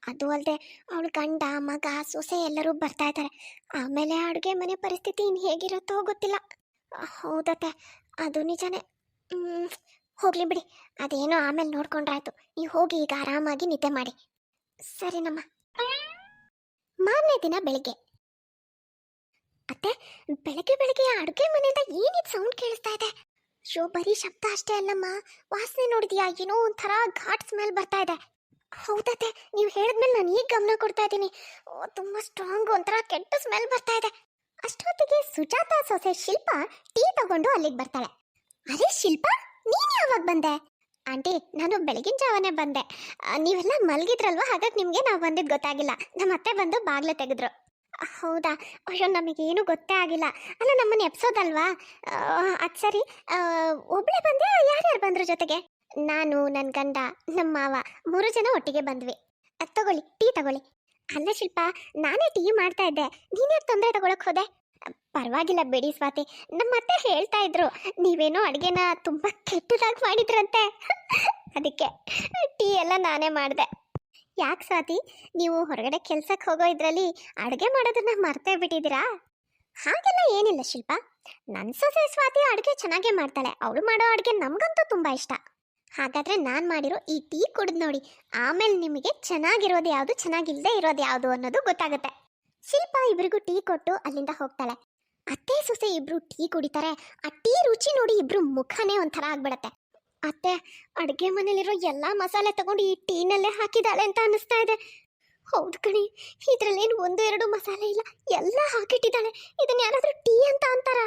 ಅದು ಅಲ್ಲದೆ ಅವಳ ಗಂಡ ಮಗ ಸೊಸೆ ಎಲ್ಲರೂ ಬರ್ತಾ ಇದ್ದಾರೆ. ಆಮೇಲೆ ಅಡುಗೆ ಮನೆ ಪರಿಸ್ಥಿತಿ ಇನ್ನು ಹೇಗಿರುತ್ತೋ ಗೊತ್ತಿಲ್ಲ. ಹೌದತ್ತೆ, ಅದು ನಿಜನೇ. ಹೋಗ್ಲಿ ಬಿಡಿ, ಅದೇನೋ ಆಮೇಲೆ ನೋಡ್ಕೊಂಡ್ರಾಯ್ತು. ನೀವು ಹೋಗಿ ಈಗ ಆರಾಮಾಗಿ ನಿದ್ದೆ ಮಾಡಿ. ಸರಿನಮ್ಮ. ಮಾರನೇ ದಿನ ಬೆಳಿಗ್ಗೆ. ಅತ್ತೆ, ಬೆಳಗ್ಗೆ ಅಡುಗೆ ಮನೆಯಿಂದ ಏನಿದು ಸೌಂಡ್ ಕೇಳಿಸ್ತಾ ಇದೆ? ಶೋ, ಬರೀ ಶಬ್ದ ಅಷ್ಟೇ ಅಲ್ಲಮ್ಮ, ವಾಸನೆ ನೋಡಿದ್ಯಾ? ಏನೋ ಒಂಥರ ಘಾಟ್ ಸ್ಮೆಲ್ ಬರ್ತಾ ಇದೆ. ಹೌದತ್ತೆ, ನೀವು ಹೇಳಿದ್ಮೇಲೆ ನಾನು ಈಗ ಗಮನ ಕೊಡ್ತಾ ಇದ್ದೀನಿ. ತುಂಬ ಸ್ಟ್ರಾಂಗ್ ಒಂಥರ ಕೆಟ್ಟ ಸ್ಮೆಲ್ ಬರ್ತಾ ಇದೆ. ಅಷ್ಟೊತ್ತಿಗೆ ಸುಜಾತ ಸೊಸೆ ಶಿಲ್ಪ ಟೀ ತಗೊಂಡು ಅಲ್ಲಿಗೆ ಬರ್ತಾಳೆ. ಅರೆ ಶಿಲ್ಪ, ನೀನು ಯಾವಾಗ ಬಂದೆ? ಆಂಟಿ, ನಾನು ಬೆಳಗಿನ ಜಾವನೇ ಬಂದೆ. ನೀವೆಲ್ಲ ಮಲಗಿದ್ರಲ್ವ, ಹಾಗಾಗಿ ನಿಮಗೆ ನಾವು ಬಂದಿದ್ದು ಗೊತ್ತಾಗಿಲ್ಲ. ನಮ್ಮ ಅತ್ತೆ ಬಂದು ಬಾಗಿಲು ತೆಗೆದ್ರು. ಹೌದಾ? ಅಯ್ಯೋ, ನಮಗೇನು ಗೊತ್ತೇ ಆಗಿಲ್ಲ. ಅಲ್ಲ, ನಮ್ಮನ್ನು ಎಪ್ಸೋದಲ್ವಾ? ಅದು ಸರಿ, ಒಬ್ಬಳೇ ಬಂದೆ, ಯಾರ್ಯಾರು ಬಂದ್ರ ಜೊತೆಗೆ? ನಾನು, ನನ್ನ ಗಂಡ, ನಮ್ಮ ಮಾವ 3 ಜನ ಒಟ್ಟಿಗೆ ಬಂದ್ವಿ. ತಗೊಳ್ಳಿ, ಟೀ ತಗೊಳ್ಳಿ. ಅಲ್ಲ ಶಿಲ್ಪ, ನಾನೇ ಟೀ ಮಾಡ್ತಾ ಇದ್ದೆ, ನೀನ್ಯಾಕೆ ತೊಂದರೆ ತಗೊಳಕ್ ಹೋದೆ? ಪರವಾಗಿಲ್ಲ ಬಿಡಿ ಸ್ವಾತಿ, ನಮ್ಮ ಅತ್ತೆ ಹೇಳ್ತಾ ಇದ್ರು ನೀವೇನೋ ಅಡುಗೆನ ತುಂಬ ಕೆಟ್ಟದಾಗಿ ಮಾಡಿದ್ರಂತೆ. ಅದಕ್ಕೆ ಟೀ ಎಲ್ಲ ನಾನೇ ಮಾಡಿದೆ. ಯಾಕೆ ಸ್ವಾತಿ, ನೀವು ಹೊರಗಡೆ ಕೆಲ್ಸಕ್ಕೆ ಹೋಗೋ ಇದ್ರಲ್ಲಿ ಅಡುಗೆ ಮಾಡೋದನ್ನ ಮರ್ತೇ ಬಿಟ್ಟಿದ್ದೀರಾ? ಹಾಗೆಲ್ಲ ಏನಿಲ್ಲ ಶಿಲ್ಪ. ನನ್ನ ಸೊಸೆ ಸ್ವಾತಿ ಅಡುಗೆ ಚೆನ್ನಾಗೇ ಮಾಡ್ತಾಳೆ. ಅವಳು ಮಾಡೋ ಅಡುಗೆ ನಮಗಂತೂ ತುಂಬ ಇಷ್ಟ. ಹಾಗಾದ್ರೆ ನಾನು ಮಾಡಿರೋ ಈ ಟೀ ಕುಡಿದು ನೋಡಿ, ಆಮೇಲೆ ನಿಮಗೆ ಚೆನ್ನಾಗಿರೋದು ಯಾವುದು ಚೆನ್ನಾಗಿಲ್ಲದೆ ಇರೋದು ಯಾವುದು ಅನ್ನೋದು ಗೊತ್ತಾಗುತ್ತೆ. ಶಿಲ್ಪ ಇಬ್ಬರಿಗೂ ಟೀ ಕೊಟ್ಟು ಅಲ್ಲಿಂದ ಹೋಗ್ತಾಳೆ. ಅತ್ತೆ ಸೊಸೆ ಇಬ್ರು ಟೀ ಕುಡಿತಾರೆ. ಆ ಟೀ ರುಚಿ ನೋಡಿ ಇಬ್ರು ಮುಖನೇ ಒಂಥರ ಆಗ್ಬಿಡತ್ತೆ. ಅತ್ತೆ ಅಡುಗೆ ಮನೇಲಿರೋ ಎಲ್ಲಾ ಮಸಾಲೆ ತಗೊಂಡು ಈ ಟೀನಲ್ಲೇ ಹಾಕಿದಾಳೆ ಅಂತ ಅನಿಸ್ತಾ ಇದೆ. ಹೌದು ಕಣಿ, ಇದ್ರಲ್ಲೇನು ಒಂದು ಎರಡು ಮಸಾಲೆ ಇಲ್ಲ, ಎಲ್ಲ ಹಾಕಿಟ್ಟಿದ್ದಾಳೆ. ಇದನ್ನ ಯಾರಾದ್ರೂ ಟೀ ಅಂತ ಅಂತಾರ?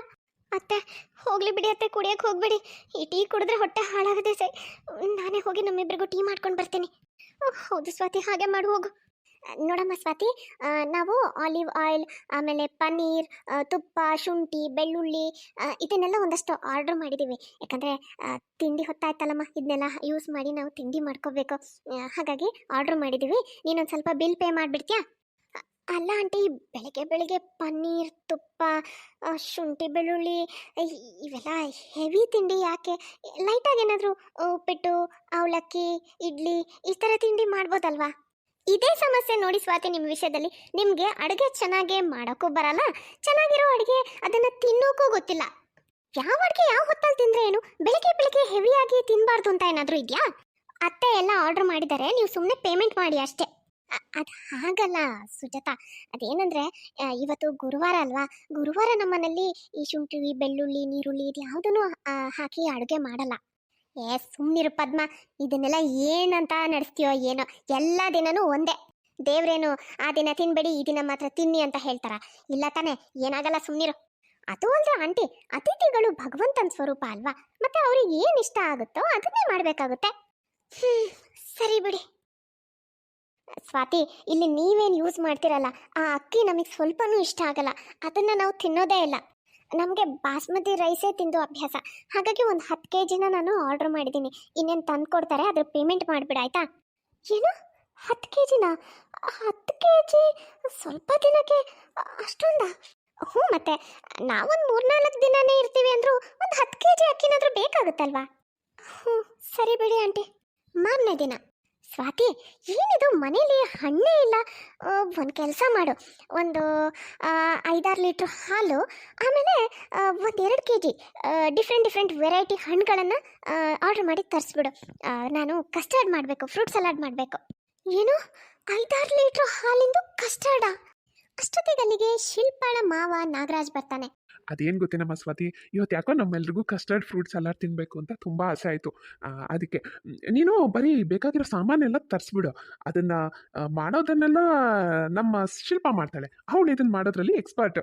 ಅತ್ತೆ ಹೋಗ್ಲಿ ಬಿಡಿ ಅತ್ತೆ, ಕುಡಿಯಕ್ಕೆ ಹೋಗ್ಬೇಡಿ. ಈ ಟೀ ಕುಡಿದ್ರೆ ಹೊಟ್ಟೆ ಹಾಳಾಗದೆ ಸೈ. ನಾನೇ ಹೋಗಿ ನಮ್ಮಿಬ್ರಿಗೂ ಟೀ ಮಾಡ್ಕೊಂಡು ಬರ್ತೀನಿ. ಹೌದು ಸ್ವಾತಿ, ಹಾಗೆ ಮಾಡು ಹೋಗು. ನೋಡಮ್ಮ ಸ್ವಾತಿ, ನಾವು ಆಲಿವ್ ಆಯಿಲ್, ಆಮೇಲೆ ಪನ್ನೀರ್, ತುಪ್ಪ, ಶುಂಠಿ, ಬೆಳ್ಳುಳ್ಳಿ, ಇದನ್ನೆಲ್ಲ ಒಂದಷ್ಟು ಆರ್ಡ್ರ್ ಮಾಡಿದ್ದೀವಿ. ಯಾಕಂದರೆ ತಿಂಡಿ ಹೊತ್ತಾಯ್ತಲ್ಲಮ್ಮ, ಇದನ್ನೆಲ್ಲ ಯೂಸ್ ಮಾಡಿ ನಾವು ತಿಂಡಿ ಮಾಡ್ಕೋಬೇಕು. ಹಾಗಾಗಿ ಆರ್ಡ್ರ್ ಮಾಡಿದ್ದೀವಿ. ನೀನೊಂದು ಸ್ವಲ್ಪ ಬಿಲ್ ಪೇ ಮಾಡಿಬಿಡ್ತೀಯಾ? ಅಲ್ಲ ಆಂಟಿ, ಬೆಳಗ್ಗೆ ಬೆಳಗ್ಗೆ ಪನ್ನೀರ್, ತುಪ್ಪ, ಶುಂಠಿ, ಬೆಳ್ಳುಳ್ಳಿ ಇವೆಲ್ಲ ಹೆವಿ ತಿಂಡಿ ಯಾಕೆ? ಲೈಟಾಗಿ ಏನಾದರೂ ಉಪ್ಪಿಟ್ಟು, ಅವಲಕ್ಕಿ, ಇಡ್ಲಿ ಈ ಥರ ತಿಂಡಿ ಮಾಡ್ಬೋದಲ್ವಾ? ಇದೇ ಸಮಸ್ಯೆ ನೋಡಿ ಸ್ವಾತಿ ನಿಮ್ಮ ವಿಷಯದಲ್ಲಿ. ನಿಮಗೆ ಅಡುಗೆ ಚೆನ್ನಾಗೇ ಮಾಡೋಕ್ಕೂ ಬರಲ್ಲ, ಚೆನ್ನಾಗಿರೋ ಅಡುಗೆ ಅದನ್ನು ತಿನ್ನೋಕ್ಕೂ ಗೊತ್ತಿಲ್ಲ. ಯಾವ ಅಡುಗೆ ಯಾವ ಹೊತ್ತಲ್ಲಿ ತಿಂದರೆ ಏನು? ಬೆಳಗ್ಗೆ ಬೆಳಗ್ಗೆ ಹೆವಿಯಾಗಿ ತಿನ್ನಬಾರ್ದು ಅಂತ ಏನಾದರೂ ಇದೆಯಾ? ಅತ್ತೆ ಎಲ್ಲ ಆರ್ಡ್ರ್ ಮಾಡಿದ್ದಾರೆ, ನೀವು ಸುಮ್ಮನೆ ಪೇಮೆಂಟ್ ಮಾಡಿ ಅಷ್ಟೇ. ಅದು ಹಾಗಲ್ಲ ಸುಜಾತ, ಅದೇನಂದರೆ ಇವತ್ತು ಗುರುವಾರ ಅಲ್ವಾ? ಗುರುವಾರ ನಮ್ಮನೇಲಿ ಈ ಶುಂಠಿ, ಬೆಳ್ಳುಳ್ಳಿ, ನೀರುಳ್ಳಿ ಇದು ಯಾವುದೂ ಹಾಕಿ ಅಡುಗೆ ಮಾಡಲ್ಲ. ಸುಮ್ಮನಿರು ಪದ್ಮ, ಇದನ್ನೆಲ್ಲ ಏನಂತ ನಡೆಸ್ತೀಯೋ ಏನೋ. ಎಲ್ಲ ದಿನನೂ ಒಂದೇ. ದೇವ್ರೇನು ಆ ದಿನ ತಿನ್ಬೇಡಿ ಈ ದಿನ ಮಾತ್ರ ತಿನ್ನಿ ಅಂತ ಹೇಳ್ತಾರ? ಇಲ್ಲ ತಾನೆ, ಏನಾಗಲ್ಲ, ಸುಮ್ಮನಿರು. ಅದು ಅಲ್ಲದೆ ಆಂಟಿ, ಅತಿಥಿಗಳು ಭಗವಂತನ ಸ್ವರೂಪ ಅಲ್ವಾ? ಮತ್ತೆ ಅವ್ರಿಗೆ ಏನು ಇಷ್ಟ ಆಗುತ್ತೋ ಅದನ್ನೇ ಮಾಡಬೇಕಾಗುತ್ತೆ. ಸರಿ ಬಿಡಿ. ಸ್ವಾತಿ, ಇಲ್ಲಿ ನೀವೇನು ಯೂಸ್ ಮಾಡ್ತಿರಲ್ಲ ಆ ಅಕ್ಕಿ ನಮಗೆ ಸ್ವಲ್ಪನೂ ಇಷ್ಟ ಆಗಲ್ಲ. ಅದನ್ನು ನಾವು ತಿನ್ನೋದೇ ಇಲ್ಲ. ನಮಗೆ ಬಾಸ್ಮತಿ ರೈಸೇ ತಿಂದು ಅಭ್ಯಾಸ. ಹಾಗಾಗಿ ಒಂದು 10 kg ನಾನು ಆರ್ಡ್ರ್ ಮಾಡಿದ್ದೀನಿ. ಇನ್ನೇನು ತಂದು ಕೊಡ್ತಾರೆ, ಅದ್ರ ಪೇಮೆಂಟ್ ಮಾಡಿಬಿಡ ಆಯಿತಾ? ಏನು 10 kg? 10 kg ಸ್ವಲ್ಪ ದಿನಕ್ಕೆ ಅಷ್ಟೊಂದ? ಹ್ಞೂ, ಮತ್ತೆ ನಾವೊಂದು 3-4 ದಿನನೇ ಇರ್ತೀವಿ ಅಂದರೂ ಒಂದು 10 kg ಅಕ್ಕಿನಾದರೂ ಬೇಕಾಗುತ್ತಲ್ವಾ? ಹ್ಞೂ ಸರಿ ಬಿಡಿ ಆಂಟಿ. ಮಾರನೇ ದಿನ, ಸ್ವಾತಿ ಏನಿದು ಮನೇಲಿ ಹಣ್ಣೇ ಇಲ್ಲ. ಒಂದು ಕೆಲಸ ಮಾಡು, ಒಂದು 5-6 ಲೀಟ್ರ್ ಹಾಲು, ಆಮೇಲೆ ಒಂದು 2 kg ಡಿಫ್ರೆಂಟ್ ವೆರೈಟಿ ಹಣ್ಣುಗಳನ್ನು ಆರ್ಡ್ರ್ ಮಾಡಿ ತರಿಸ್ಬಿಡು. ನಾನು ಕಸ್ಟರ್ಡ್ ಮಾಡಬೇಕು, ಫ್ರೂಟ್ ಸಲಾಡ್ ಮಾಡಬೇಕು. ಏನು 5-6 ಲೀಟ್ರ್ ಹಾಲಿಂದು ಕಸ್ಟರ್ಡಾ? ಅಷ್ಟೊತ್ತಿಗೆ ಅಲ್ಲಿಗೆ ಶಿಲ್ಪಾಳ ಮಾವ ನಾಗರಾಜ್ ಬರ್ತಾನೆ. ಅದೇನು ಗೊತ್ತೇನಮ್ಮ ಸ್ವಾತಿ, ಇವತ್ತು ಯಾಕೋ ನಮ್ಮೆಲ್ರಿಗೂ ಕಸ್ಟರ್ಡ್ ಫ್ರೂಟ್ ಸಲಾಡ್ ತಿನ್ನಬೇಕು ಅಂತ ತುಂಬ ಆಸೆ ಆಯಿತು. ಅದಕ್ಕೆ ನೀನು ಬರೀ ಬೇಕಾಗಿರೋ ಸಾಮಾನೆಲ್ಲ ತರಿಸ್ಬಿಡು. ಅದನ್ನು ಮಾಡೋದನ್ನೆಲ್ಲ ನಮ್ಮ ಶಿಲ್ಪ ಮಾಡ್ತಾಳೆ. ಅವಳು ಇದನ್ನು ಮಾಡೋದ್ರಲ್ಲಿ ಎಕ್ಸ್ಪರ್ಟ್.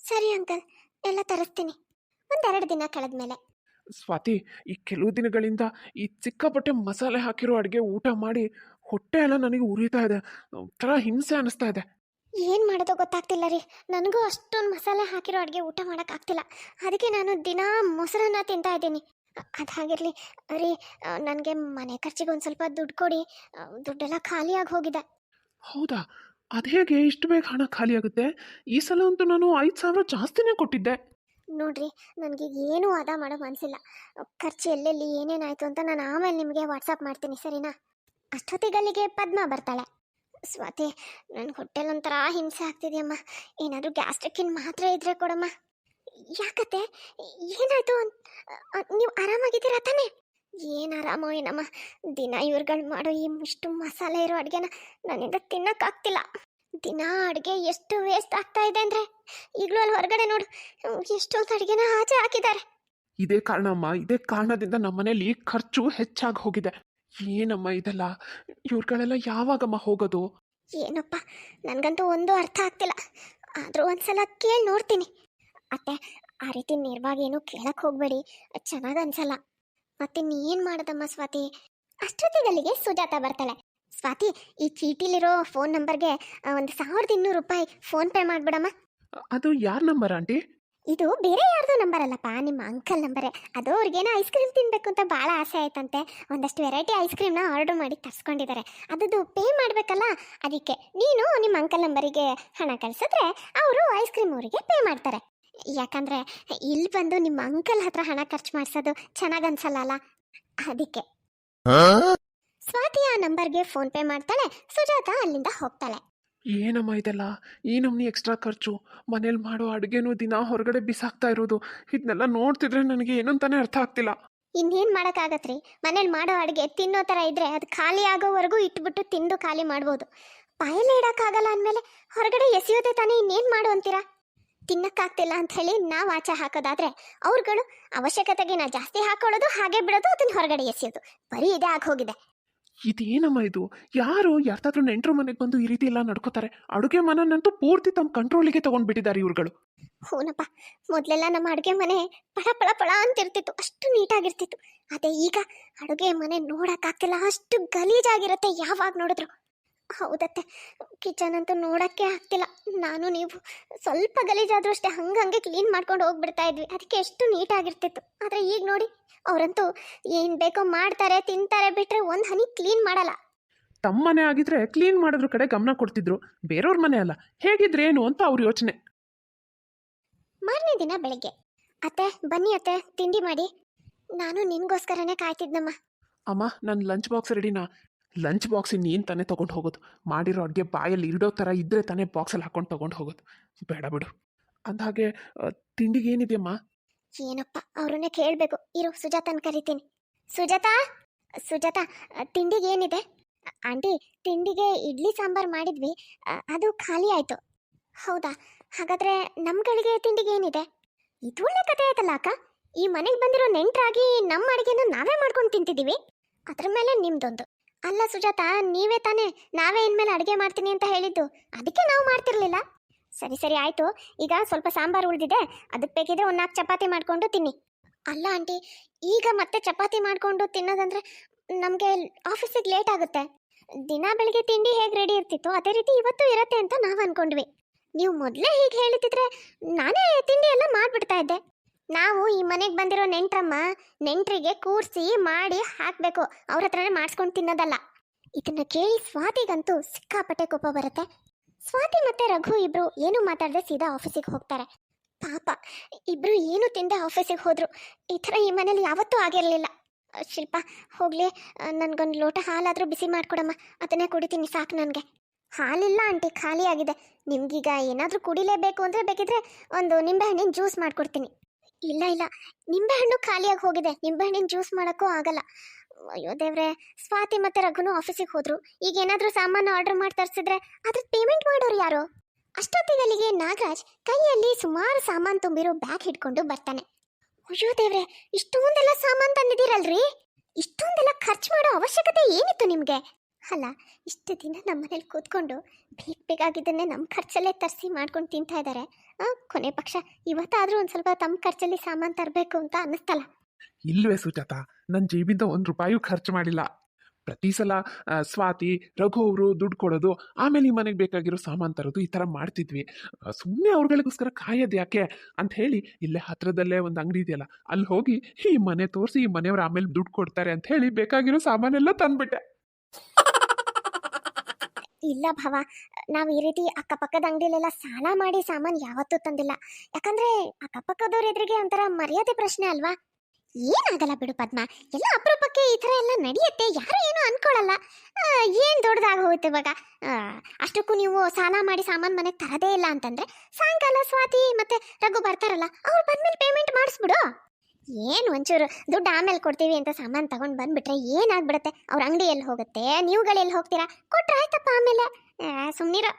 ಸರಿ ಅಂಕಲ್, ಎಲ್ಲ ತರಿಸ್ತೀನಿ. 1-2 ದಿನ ಕಳೆದ್ಮೇಲೆ. ಸ್ವಾತಿ, ಈ ಕೆಲವು ದಿನಗಳಿಂದ ಈ ಸಿಕ್ಕಾಪಟ್ಟೆ ಮಸಾಲೆ ಹಾಕಿರೋ ಅಡುಗೆ ಊಟ ಮಾಡಿ ಹೊಟ್ಟೆ ಎಲ್ಲ ನನಗೆ ಉರಿತಾ ಇದೆ. ಒಂಥರ ಹಿಂಸೆ ಅನ್ನಿಸ್ತಾ ಇದೆ. ಏನು ಮಾಡೋದು ಗೊತ್ತಾಗ್ತಿಲ್ಲ ರೀ. ನನಗೂ ಅಷ್ಟೊಂದು ಮಸಾಲೆ ಹಾಕಿರೋ ಅಡುಗೆ ಊಟ ಮಾಡೋಕ್ಕಾಗ್ತಿಲ್ಲ. ಅದಕ್ಕೆ ನಾನು ದಿನ ಮೊಸರನ್ನ ತಿಂತಾ ಇದ್ದೀನಿ. ಅದು ಹಾಗಿರಲಿ ರೀ, ನನಗೆ ಮನೆ ಖರ್ಚಿಗೆ ಒಂದು ಸ್ವಲ್ಪ ದುಡ್ಡು ಕೊಡಿ. ದುಡ್ಡೆಲ್ಲ ಖಾಲಿಯಾಗಿ ಹೋಗಿದೆ. ಹೌದಾ? ಅದು ಹೇಗೆ ಇಷ್ಟು ಬೇಗ ಹಣ ಖಾಲಿ ಆಗುತ್ತೆ? ಈ ಸಲ ಅಂತೂ ನಾನು 5,000 ಜಾಸ್ತಿನೇ ಕೊಟ್ಟಿದ್ದೆ. ನೋಡ್ರಿ, ನನಗೆ ಏನೂ ವಾದ ಮಾಡೋ ಮನಸ್ಸಿಲ್ಲ. ಖರ್ಚು ಎಲ್ಲೆಲ್ಲಿ ಏನೇನಾಯಿತು ಅಂತ ನಾನು ಆಮೇಲೆ ನಿಮಗೆ ವಾಟ್ಸಪ್ ಮಾಡ್ತೀನಿ, ಸರಿನಾ? ಅಷ್ಟೊತ್ತಿಗಲ್ಲಿಗೆ ಪದ್ಮ ಬರ್ತಾಳೆ. ಸ್ವಾತಿ, ನನ್ನ ಹೊಟ್ಟೆಲಿ ಒಂಥರ ಹಿಂಸೆ ಆಗ್ತಿದೆಯಮ್ಮ. ಏನಾದರೂ ಗ್ಯಾಸ್ಟ್ರಿಕ್ಕಿನ ಮಾತ್ರೆ ಇದ್ರೆ ಕೊಡಮ್ಮ. ಯಾಕತ್ತೆ, ಏನಾಯ್ತು? ನೀವು ಆರಾಮಾಗಿದ್ದೀರಾ ತಾನೇ? ಏನು ಆರಾಮೋ ಏನಮ್ಮ, ದಿನ ಇವ್ರುಗಳು ಮಾಡೋ ಈ ಇಷ್ಟು ಮಸಾಲೆ ಇರೋ ಅಡುಗೆನ ನನ್ನಿಂದ ತಿನ್ನೋಕ್ಕಾಗ್ತಿಲ್ಲ. ದಿನ ಅಡುಗೆ ಎಷ್ಟು ವೇಸ್ಟ್ ಆಗ್ತಾ ಇದೆ ಅಂದರೆ, ಈಗಲೂ ಅಲ್ಲಿ ಹೊರಗಡೆ ನೋಡು ಎಷ್ಟೊಂದು ಅಡುಗೆನ ಆಚೆ ಹಾಕಿದ್ದಾರೆ. ಇದೇ ಕಾರಣ ಅಮ್ಮ, ಇದೇ ಕಾರಣದಿಂದ ನಮ್ಮನೇಲಿ ಖರ್ಚು ಹೆಚ್ಚಾಗಿ ಹೋಗಿದೆ. ಏನಮ್ಮ ಇದೆಲ್ಲ? ಇವ್ರುಗಳೆಲ್ಲ ಯಾವಾಗಮ್ಮ ಹೋಗೋದು? ಏನಪ್ಪ, ನನಗಂತೂ ಒಂದು ಅರ್ಥ ಆಗ್ತಿಲ್ಲ. ಆದರೂ ಒಂದ್ಸಲ ಕೇಳಿ ನೋಡ್ತೀನಿ. ಅತ್ತೆ, ಆ ರೀತಿ ನೇರವಾಗಿ ಏನೂ ಕೇಳಕ್ಕೆ ಹೋಗಬೇಡಿ, ಚೆನ್ನಾಗಿ ಅನ್ಸಲ್ಲ. ಮತ್ತೆ ನೀನು ಮಾಡೋದಮ್ಮ ಸ್ವಾತಿ? ಅಷ್ಟೊತ್ತಿಗಲ್ಲಿಗೆ ಸುಜಾತ ಬರ್ತಾಳೆ. ಸ್ವಾತಿ, ಈ ಚೀಟಿಲಿರೋ ಫೋನ್ ನಂಬರ್ಗೆ ಒಂದು 1200 ರೂಪಾಯಿ ಫೋನ್ ಪೇ ಮಾಡಿಬಿಡಮ್ಮ. ಅದು ಯಾರ ನಂಬರ್ ಆಂಟಿ? ಇದು ಬೇರೆ ಯಾರ್ದು ನಂಬರ್ ಅಲ್ಲಪ್ಪ, ನಿಮ್ಮ ಅಂಕಲ್ ನಂಬರೇ. ಅದು ಅವ್ರಿಗೇನೋ ಐಸ್ ಕ್ರೀಮ್ ತಿನ್ನಬೇಕು ಅಂತ ಭಾಳ ಆಸೆ ಆಯ್ತಂತೆ. ಒಂದಷ್ಟು ವೆರೈಟಿ ಐಸ್ ಕ್ರೀಮ್ನ ಆರ್ಡರ್ ಮಾಡಿ ತರಿಸ್ಕೊಂಡಿದ್ದಾರೆ. ಅದದ್ದು ಪೇ ಮಾಡಬೇಕಲ್ಲ, ಅದಕ್ಕೆ ನೀನು ನಿಮ್ಮ ಅಂಕಲ್ ನಂಬರಿಗೆ ಹಣ ಕಳಿಸಿದ್ರೆ ಅವರು ಐಸ್ ಕ್ರೀಮ್ ಅವರಿಗೆ ಪೇ ಮಾಡ್ತಾರೆ. ಯಾಕಂದರೆ ಇಲ್ಲಿ ಬಂದು ನಿಮ್ಮ ಅಂಕಲ್ ಹತ್ರ ಹಣ ಖರ್ಚು ಮಾಡಿಸೋದು ಚೆನ್ನಾಗಿ ಅನ್ಸಲ್ಲ ಅಲ್ಲ, ಅದಕ್ಕೆ. ಸ್ವಾತಿ ಆ ನಂಬರ್ಗೆ ಫೋನ್ ಪೇ ಮಾಡ್ತಾಳೆ. ಸುಜಾತ ಅಲ್ಲಿಂದ ಹೋಗ್ತಾಳೆ. ಏನಮ್ಮ ಇದೆಲ್ಲ ಈ ನಮ್ನಿ ಎಕ್ಸ್ಟ್ರಾ ಖರ್ಚು, ಮನೇಲಿ ಮಾಡೋ ಅಡುಗೆನೂ ದಿನ ಹೊರಗಡೆ ಬಿಸಾಕ್ತಾ ಇರೋದು, ಇದನ್ನೆಲ್ಲ ನೋಡ್ತಿದ್ರೆ ನನಗೆ ಏನು ಅಂತಾನೆ ಅರ್ಥ ಆಗ್ತಿಲ್ಲ. ಇನ್ನೇನು ಮಾಡೋಕ್ಕಾಗತ್ರಿ? ಮನೇಲಿ ಮಾಡೋ ಅಡುಗೆ ತಿನ್ನೋ ಥರ ಇದ್ರೆ ಅದು ಖಾಲಿ ಆಗೋವರೆಗೂ ಇಟ್ಬಿಟ್ಟು ತಿಂದು ಖಾಲಿ ಮಾಡ್ಬೋದು. ಬಾಯಲ್ಲೇ ಇಡೋಕ್ಕಾಗಲ್ಲ ಅಂದಮೇಲೆ ಹೊರಗಡೆ ಎಸೆಯೋದೇ ತಾನೇ, ಇನ್ನೇನು ಮಾಡು ಅಂತೀರಾ? ತಿನ್ನಕ್ಕಾಗ್ತಿಲ್ಲ ಅಂತ ಹೇಳಿ ನಾವು ಆಚೆ ಹಾಕೋದಾದ್ರೆ ಅವ್ರುಗಳು ಅವಶ್ಯಕತೆಗಿನ ಜಾಸ್ತಿ ಹಾಕೊಳ್ಳೋದು, ಹಾಗೆ ಬಿಡೋದು, ಅದನ್ನ ಹೊರಗಡೆ ಎಸೆಯೋದು, ಬರೀ ಇದೇ ಆಗಿ ಹೋಗಿದೆ. ಇದೇನಮ್ಮ ಇದು? ಯಾರು ಯಾರ್ದಾದ್ರೂ ನೆಂಟರು ಮನೆಗೆ ಬಂದು ಈ ರೀತಿ ಎಲ್ಲ ನಡ್ಕೋತಾರೆ? ಅಡುಗೆ ಮನನಂತೂ ಪೂರ್ತಿ ತಮ್ಮ ಕಂಟ್ರೋಲಿಗೆ ತಗೊಂಡ್ಬಿಟ್ಟಿದ್ದಾರೆ ಇವ್ರುಗಳು. ಹೂನಪ್ಪ, ಮೊದಲೆಲ್ಲ ನಮ್ಮ ಅಡುಗೆ ಮನೆ ಪಳ ಪಳ ಪಳ ಅಂತಿರ್ತಿತ್ತು, ಅಷ್ಟು ನೀಟಾಗಿರ್ತಿತ್ತು. ಅದೇ ಈಗ ಅಡುಗೆ ಮನೆ ನೋಡೋಕ್ಕಾಗ್ತಿಲ್ಲ, ಅಷ್ಟು ಗಲೀಜಾಗಿರುತ್ತೆ ಯಾವಾಗ ನೋಡಿದ್ರು. ಹೌದತ್ತೆ, ಕಿಚನ್ ಅಂತೂ ನೋಡೋಕ್ಕೆ ಆಗ್ತಿಲ್ಲ. ನಾನು ನೀವು ಸ್ವಲ್ಪ ಗಲೀಜಾದರೂ ಅಷ್ಟೇ ಹಂಗೆ ಕ್ಲೀನ್ ಮಾಡ್ಕೊಂಡು ಹೋಗ್ಬಿಡ್ತಾ ಇದ್ವಿ, ಅದಕ್ಕೆ ಎಷ್ಟು ನೀಟಾಗಿರ್ತಿತ್ತು. ಆದರೆ ಈಗ ನೋಡಿ, ಅವರಂತೂ ಏನು ಬೇಕೋ ಮಾಡ್ತಾರೆ, ತಿಂತಾರೆ, ಬಿಟ್ಟರೆ ಒಂದು ಹನಿ ಕ್ಲೀನ್ ಮಾಡಲ್ಲ. ತಮ್ಮ ಮನೆ ಆಗಿದ್ರೆ ಕ್ಲೀನ್ ಮಾಡೋದ್ರ ಕಡೆ ಗಮನ ಕೊಡ್ತಿದ್ರು, ಬೇರೆಯವ್ರ ಮನೆ ಅಲ್ಲ, ಹೇಗಿದ್ರೇನು ಅಂತ ಅವ್ರ ಯೋಚನೆ. ಮಾರನೇ ದಿನ ಬೆಳಗ್ಗೆ, ಅತ್ತೆ ಬನ್ನಿ ಅತ್ತೆ, ತಿಂಡಿ ಮಾಡಿ. ನಾನು ನಿನಗೋಸ್ಕರನೇ ಕಾಯ್ತಿದ್ನಮ್ಮ. ಅಮ್ಮ, ನನ್ನ ಲಂಚ್ ಬಾಕ್ಸ್ ರೆಡಿನಾ? ಲಂಚ್ ಬಾಕ್ಸ್ ನೀನು ತಾನೇ ತೊಗೊಂಡು ಹೋಗೋದು? ಮಾಡಿರೋ ಅಡುಗೆ ಬಾಯಲ್ಲಿ ಇಡೋ ಥರ ಇದ್ದರೆ ತಾನೇ ಬಾಕ್ಸಲ್ಲಿ ಹಾಕ್ಕೊಂಡು ತೊಗೊಂಡು ಹೋಗೋದು. ಬೇಡ ಬಿಡು. ಅಂದಹಾಗೆ ತಿಂಡಿಗೆ ಏನಿದೆಯಮ್ಮ? ಏನಪ್ಪ, ಅವ್ರನ್ನೇ ಕೇಳಬೇಕು. ಇರು, ಸುಜಾತನ ಕರಿತೀನಿ. ಸುಜಾತ, ಸುಜಾತ, ತಿಂಡಿಗೆ ಏನಿದೆ? ಆಂಟಿ, ತಿಂಡಿಗೆ ಇಡ್ಲಿ ಸಾಂಬಾರು ಮಾಡಿದ್ವಿ, ಅದು ಖಾಲಿ ಆಯಿತು. ಹೌದಾ? ಹಾಗಾದರೆ ನಮ್ಗಳಿಗೆ ತಿಂಡಿಗೆ ಏನಿದೆ? ಇದು ಒಳ್ಳೆ ಕಥೆ ಆಯ್ತಲ್ಲ ಅಕ್ಕ. ಈ ಮನೆಗೆ ಬಂದಿರೋ ನೆಂಟರಾಗಿ ನಮ್ಮ ಅಡುಗೆನ ನಾವೇ ಮಾಡ್ಕೊಂಡು ತಿಂತಿದ್ದೀವಿ, ಅದ್ರ ಮೇಲೆ ನಿಮ್ದೊಂದು. ಅಲ್ಲ ಸುಜಾತ, ನೀವೇ ತಾನೇ ನಾವೇ ಇನ್ಮೇಲೆ ಅಡುಗೆ ಮಾಡ್ತೀನಿ ಅಂತ ಹೇಳಿದ್ದು, ಅದಕ್ಕೆ ನಾವು ಮಾಡ್ತಿರ್ಲಿಲ್ಲ. ಸರಿ ಸರಿ ಆಯಿತು. ಈಗ ಸ್ವಲ್ಪ ಸಾಂಬಾರು ಉಳಿದಿದೆ, ಅದಕ್ಕೆ ಬೇಕಿದ್ರೆ ಒಂದು 4 ಚಪಾತಿ ಮಾಡಿಕೊಂಡು ತಿನ್ನಿ. ಅಲ್ಲ ಆಂಟಿ, ಈಗ ಮತ್ತೆ ಚಪಾತಿ ಮಾಡಿಕೊಂಡು ತಿನ್ನೋದಂದ್ರೆ ನಮಗೆ ಆಫೀಸಿಗೆ ಲೇಟ್ ಆಗುತ್ತೆ. ದಿನ ಬೆಳಿಗ್ಗೆ ತಿಂಡಿ ಹೇಗೆ ರೆಡಿ ಇರ್ತಿತ್ತು ಅದೇ ರೀತಿ ಇವತ್ತು ಇರುತ್ತೆ ಅಂತ ನಾವು ಅಂದ್ಕೊಂಡ್ವಿ. ನೀವು ಮೊದಲೇ ಹೀಗೆ ಹೇಳ್ತಿದ್ರೆ ನಾನೇ ತಿಂಡಿ ಎಲ್ಲ ಮಾಡಿಬಿಡ್ತಾ ಇದ್ದೆ. ನಾವು ಈ ಮನೆಗೆ ಬಂದಿರೋ ನೆಂಟರಿಗೆ ಕೂರಿಸಿ ಮಾಡಿ ಹಾಕಬೇಕು, ಅವ್ರ ಹತ್ರನೇ ಮಾಡಿಸ್ಕೊಂಡು ತಿನ್ನೋದಲ್ಲ. ಇದನ್ನ ಕೇಳಿ ಸ್ವಾತಿಗಂತೂ ಸಿಕ್ಕಾಪಟ್ಟೆ ಕೋಪ ಬರುತ್ತೆ. ಸ್ವಾತಿ ಮತ್ತೆ ರಘು ಇಬ್ರು ಏನು ಮಾತಾಡದೆ ಸೀದಾ ಆಫೀಸಿಗೆ ಹೋಗ್ತಾರೆ. ಪಾಪ, ಇಬ್ರು ಏನು ತಿಂದೆ ಆಫೀಸಿಗೆ ಹೋದ್ರು. ಈ ಥರ ಈ ಮನೇಲಿ ಯಾವತ್ತೂ ಆಗಿರಲಿಲ್ಲ. ಶಿಲ್ಪ, ಹೋಗ್ಲಿ, ನನಗೊಂದು ಲೋಟ ಹಾಲಾದರೂ ಬಿಸಿ ಮಾಡಿಕೊಡಮ್ಮ, ಅದನ್ನೇ ಕುಡಿತೀನಿ, ಸಾಕು ನನಗೆ. ಹಾಲಿಲ್ಲ ಆಂಟಿ, ಖಾಲಿ ಆಗಿದೆ. ನಿಮ್ಗೀಗ ಏನಾದರೂ ಕುಡಿಲೇಬೇಕು ಅಂದರೆ ಬೇಕಿದ್ರೆ ಒಂದು ನಿಂಬೆಹಣ್ಣಿನ ಜ್ಯೂಸ್ ಮಾಡಿಕೊಡ್ತೀನಿ. ಇಲ್ಲ ಇಲ್ಲ, ನಿಂಬೆಹಣ್ಣು ಖಾಲಿಯಾಗಿ ಹೋಗಿದೆ, ನಿಂಬೆಹಣ್ಣಿನ ಜ್ಯೂಸ್ ಮಾಡೋಕ್ಕೂ ಆಗಲ್ಲ. ಅಯ್ಯೋ ದೇವ್ರೆ, ಸ್ವಾತಿ ಮತ್ತೆ ರಘುನು ಆಫೀಸಿಗೆ ಹೋದ್ರು. ಈಗ ಏನಾದರೂ ಸಾಮಾನು ಆರ್ಡರ್ ಮಾಡಿ ತರಿಸಿದ್ರೆ ಅದ್ರ ಪೇಮೆಂಟ್ ಮಾಡೋರು ಯಾರು? ಅಷ್ಟೊತ್ತಿಗಲ್ಲಿಗೆ ನಾಗರಾಜ್ ಕೈಯಲ್ಲಿ ಸುಮಾರು ಸಾಮಾನು ತುಂಬಿರೋ ಬ್ಯಾಗ್ ಹಿಡ್ಕೊಂಡು ಬರ್ತಾನೆ. ಅಯ್ಯೋ ದೇವ್ರೆ, ಇಷ್ಟೊಂದೆಲ್ಲ ಸಾಮಾನು ತಂದಿದ್ದೀರಲ್ರಿ, ಇಷ್ಟೊಂದೆಲ್ಲ ಖರ್ಚು ಮಾಡೋ ಅವಶ್ಯಕತೆ ಏನಿತ್ತು ನಿಮಗೆ? ಅಲ್ಲ, ಇಷ್ಟು ದಿನ ನಮ್ಮ ಮನೇಲಿ ಕೂತ್ಕೊಂಡು ಬೇಕಾಗಿದ್ದನ್ನೇ ನಮ್ಮ ಖರ್ಚಲ್ಲೇ ತರಿಸಿ ಮಾಡ್ಕೊಂಡು ತಿಂತಾ ಇದ್ದಾರೆ. ಕೊನೆ ಪಕ್ಷ ಇವತ್ತಾದರೂ ಒಂದು ಸ್ವಲ್ಪ ತಮ್ಮ ಖರ್ಚಲ್ಲಿ ಸಾಮಾನು ತರಬೇಕು ಅಂತ ಅನ್ನಿಸ್ತಲ್ಲ. ಇಲ್ವೇ ಸುಜಾತ, ನನ್ನ ಜೇಬಿಂದ ₹1 ಖರ್ಚು ಮಾಡಿಲ್ಲ. ಪ್ರತಿ ಸಲ ಸ್ವಾತಿ, ರಘು ಅವರು ದುಡ್ಡು ಕೊಡೋದು, ಆಮೇಲೆ ಈ ಮನೆಗೆ ಬೇಕಾಗಿರೋ ಸಾಮಾನು ತರೋದು, ಈ ಥರ ಮಾಡ್ತಿದ್ವಿ. ಸುಮ್ಮನೆ ಅವ್ರಗಳಿಗೋಸ್ಕರ ಕಾಯೋದು ಯಾಕೆ ಅಂತ ಹೇಳಿ ಇಲ್ಲೇ ಹತ್ರದಲ್ಲೇ ಒಂದು ಅಂಗಡಿ ಇದೆಯಲ್ಲ, ಅಲ್ಲಿ ಹೋಗಿ ಈ ಮನೆ ತೋರಿಸಿ ಈ ಮನೆಯವ್ರು ಆಮೇಲೆ ದುಡ್ಡು ಕೊಡ್ತಾರೆ ಅಂತ ಹೇಳಿ ಬೇಕಾಗಿರೋ ಸಾಮಾನೆಲ್ಲ ತಂದ್ಬಿಟ್ಟೆ. ಇಲ್ಲ ಭಾವ, ನಾವು ಈ ರೀತಿ ಅಕ್ಕಪಕ್ಕದ ಅಂಗಡಿಲೆಲ್ಲ ಸಾಲ ಮಾಡಿ ಸಾಮಾನು ಯಾವತ್ತೂ ತಂದಿಲ್ಲ. ಯಾಕಂದ್ರೆ ಅಕ್ಕಪಕ್ಕದವ್ರ ಎದುರಿಗೆ ಒಂಥರ ಮರ್ಯಾದೆ ಪ್ರಶ್ನೆ ಅಲ್ವಾ? ಏನಾಗಲ್ಲ ಬಿಡು ಪದ್ಮ, ಎಲ್ಲ ಅಪರೂಪಕ್ಕೆ ಈ ಥರ ಎಲ್ಲ ನಡೆಯುತ್ತೆ, ಯಾರು ಏನು ಅನ್ಕೊಳ್ಳಲ್ಲ. ಏನು ದೊಡ್ಡದಾಗ ಹೋಗುತ್ತೆ ಇವಾಗ. ಅಷ್ಟಕ್ಕೂ ನೀವು ಸಾಲ ಮಾಡಿ ಸಾಮಾನು ಮನೆಗೆ ತರದೇ ಇಲ್ಲ ಅಂತಂದ್ರೆ ಸಾಯಂಕಾಲ ಸ್ವಾತಿ ಮತ್ತೆ ರಘು ಬರ್ತಾರಲ್ಲ, ಅವ್ರು ಬಂದ್ಮೇಲೆ ಪೇಮೆಂಟ್ ಮಾಡಿಸ್ಬಿಡು. ಏನು ಒಂಚೂರು ದುಡ್ಡು ಆಮೇಲೆ ಕೊಡ್ತೀವಿ ಅಂತ ಸಾಮಾನು ತಗೊಂಡು ಬಂದ್ಬಿಟ್ರೆ ಏನಾಗ್ಬಿಡುತ್ತೆ? ಅವ್ರ ಅಂಗಡಿ ಎಲ್ಲಿ ಹೋಗುತ್ತೆ, ನೀವುಗಳೆಲ್ಲಿ ಹೋಗ್ತೀರಾ? ಕೊಟ್ರೆ ಆಯ್ತಪ್ಪ ಆಮೇಲೆ. ಸುಮ್ಮನಿರೋ,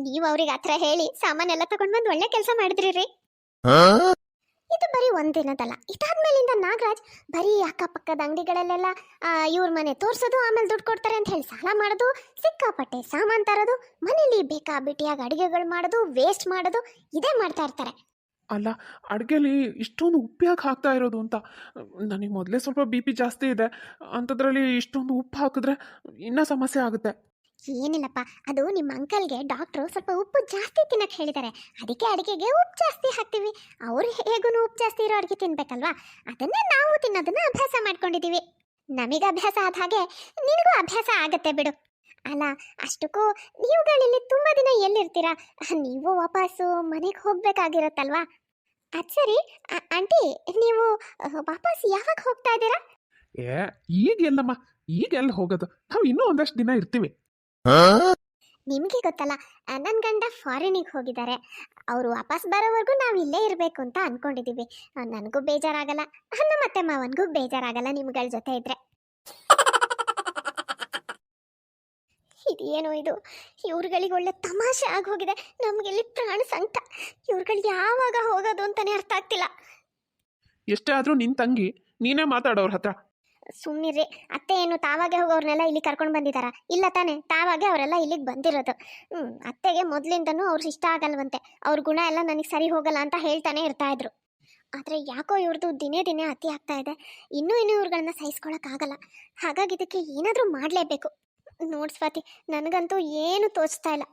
ನೀವು ಅವ್ರಿಗೆ ಆ ಥರ ಹೇಳಿ ಸಾಮಾನೆಲ್ಲ ತಗೊಂಡು ಬಂದು ಒಳ್ಳೆ ಕೆಲಸ ಮಾಡಿದ್ರಿ ರೀ. ಇದು ಬರೀ ಒಂದಿನದಲ್ಲ, ಇದಾದ್ಮೇಲಿಂದ ನಾಗರಾಜ್ ಬರೀ ಅಕ್ಕಪಕ್ಕದ ಅಂಗಡಿಗಳಲ್ಲೆಲ್ಲ ಇವ್ರ ಮನೆ ತೋರಿಸೋದು, ಆಮೇಲೆ ದುಡ್ಡು ಕೊಡ್ತಾರೆ ಅಂತ ಹೇಳಿ ಸಾಲ ಮಾಡೋದು, ಸಿಕ್ಕಾಪಟ್ಟೆ ಸಾಮಾನು ತರೋದು, ಮನೇಲಿ ಬೇಕಾಬಿಟ್ಟಿಯಾಗಿ ಅಡುಗೆಗಳು ಮಾಡೋದು, ವೇಸ್ಟ್ ಮಾಡೋದು, ಇದೇ ಮಾಡ್ತಾ ಇರ್ತಾರೆ. ಅಲ್ಲ, ಅಡುಗೆಲಿ ಇಷ್ಟೊಂದು ಉಪ್ಪು ಯಾಕೆ ಹಾಕ್ತಾ ಇರೋದು ಅಂತ. ನನಗೆ ಮೊದಲೇ ಸ್ವಲ್ಪ BP ಜಾಸ್ತಿ ಇದೆ, ಅಂಥದ್ರಲ್ಲಿ ಇಷ್ಟೊಂದು ಉಪ್ಪು ಹಾಕಿದ್ರೆ ಇನ್ನೂ ಸಮಸ್ಯೆ ಆಗುತ್ತೆ. ಏನಿಲ್ಲಪ್ಪ, ಅದು ನಿಮ್ಮ ಅಂಕಲ್ಗೆ ಡಾಕ್ಟ್ರು ಸ್ವಲ್ಪ ಉಪ್ಪು ಜಾಸ್ತಿ ತಿನ್ನಕ್ಕೆ ಹೇಳಿದ್ದಾರೆ, ಅದಕ್ಕೆ ಅಡುಗೆಗೆ ಉಪ್ಪು ಜಾಸ್ತಿ ಹಾಕ್ತೀವಿ. ಅವ್ರು ಹೇಗೂ ಉಪ್ಪು ಜಾಸ್ತಿ ಇರೋ ಅಡುಗೆ ತಿನ್ಬೇಕಲ್ವಾ, ಅದನ್ನೇ ನಾವು ತಿನ್ನೋದನ್ನ ಅಭ್ಯಾಸ ಮಾಡ್ಕೊಂಡಿದ್ದೀವಿ. ನಮಗೆ ಅಭ್ಯಾಸ ಆದ ಹಾಗೆ ನಿನಗೂ ಅಭ್ಯಾಸ ಆಗತ್ತೆ ಬಿಡು. ಅಲ್ಲ, ಅಷ್ಟಕ್ಕೂ ನೀವುಗಳಿಲ್ಲಿ ತುಂಬ ದಿನ ಎಲ್ಲಿರ್ತೀರಾ? ನೀವು ವಾಪಸ್ಸು ಮನೆಗೆ ಹೋಗ್ಬೇಕಾಗಿರುತ್ತಲ್ವಾ? ಅದು ಸರಿ ಆಂಟಿ, ನೀವು ವಾಪಸ್ ಯಾವಾಗ ಹೋಗ್ತಾ ಇದ್ದೀರಾ? ಈಗ ಎಲ್ಲಮ್ಮ, ಈಗ ಎಲ್ಲಿ ಹೋಗೋದು, ನಾವು ಇನ್ನೂ ಒಂದಷ್ಟು ದಿನ ಇರ್ತೀವಿ. ನಿಮಗೆ ಗೊತ್ತಲ್ಲ, ನನ್ನ ಗಂಡ ಫಾರಿನಿಗೆ ಹೋಗಿದ್ದಾರೆ. ಅವರು ವಾಪಸ್ ಬರೋವರೆಗೂ ನಾವು ಇಲ್ಲೇ ಇರಬೇಕು ಅಂತ ಅನ್ಕೊಂಡಿದ್ದೀವಿ. ನನಗೂ ಬೇಜಾರಾಗಲ್ಲ, ನಮ್ಮ ಅತ್ತೆ ಮಾವನಿಗೂ ಬೇಜಾರಾಗಲ್ಲ ನಿಮ್ಗಳ ಜೊತೆ ಇದ್ರೆ. ಇದೇನೋ ಇದು, ಇವ್ರುಗಳಿಗೆ ಒಳ್ಳೆ ತಮಾಷೆ ಆಗೋಗಿದೆ. ನಮಗೆಲ್ಲಿ ಪ್ರಾಣ ಸಂಕಟ. ಇವ್ರುಗಳು ಯಾವಾಗ ಹೋಗೋದು ಅಂತಾನೆ ಅರ್ಥ ಆಗ್ತಿಲ್ಲ. ಎಷ್ಟೇ ಆದರೂ ನಿನ್ನ ತಂಗಿ, ನೀನೇ ಮಾತಾಡೋರ ಹತ್ರ. ಸುಮ್ಮನಿರ್ರಿ. ಅತ್ತೆ ಏನು ತಾವಾಗೆ ಹೋಗೋರ್ನೆಲ್ಲ ಇಲ್ಲಿ ಕರ್ಕೊಂಡು ಬಂದಿದ್ದಾರಾ? ಇಲ್ಲ ತಾನೆ, ತಾವಾಗೆ ಅವರೆಲ್ಲ ಇಲ್ಲಿಗೆ ಬಂದಿರೋದು. ಅತ್ತೆಗೆ ಮೊದಲಿಂದನೂ ಅವ್ರು ಇಷ್ಟ ಆಗಲ್ವಂತೆ. ಅವ್ರ ಗುಣ ಎಲ್ಲ ನನಗೆ ಸರಿ ಹೋಗಲ್ಲ ಅಂತ ಹೇಳ್ತಾನೆ ಇರ್ತಾ ಇದ್ರು. ಆದರೆ ಯಾಕೋ ಇವ್ರದ್ದು ದಿನೇ ದಿನೇ ಅತಿ ಆಗ್ತಾ ಇದೆ. ಇನ್ನೂ ಇವ್ರುಗಳನ್ನ ಸಹಿಸ್ಕೊಳಕ್ಕಾಗಲ್ಲ. ಹಾಗಾಗಿ ಇದಕ್ಕೆ ಏನಾದರೂ ಮಾಡಲೇಬೇಕು. ನೋಡ್ ಸ್ವಾತಿ, ನನಗಂತೂ ಏನು ತೋಚ್ತಾ ಇಲ್ಲ.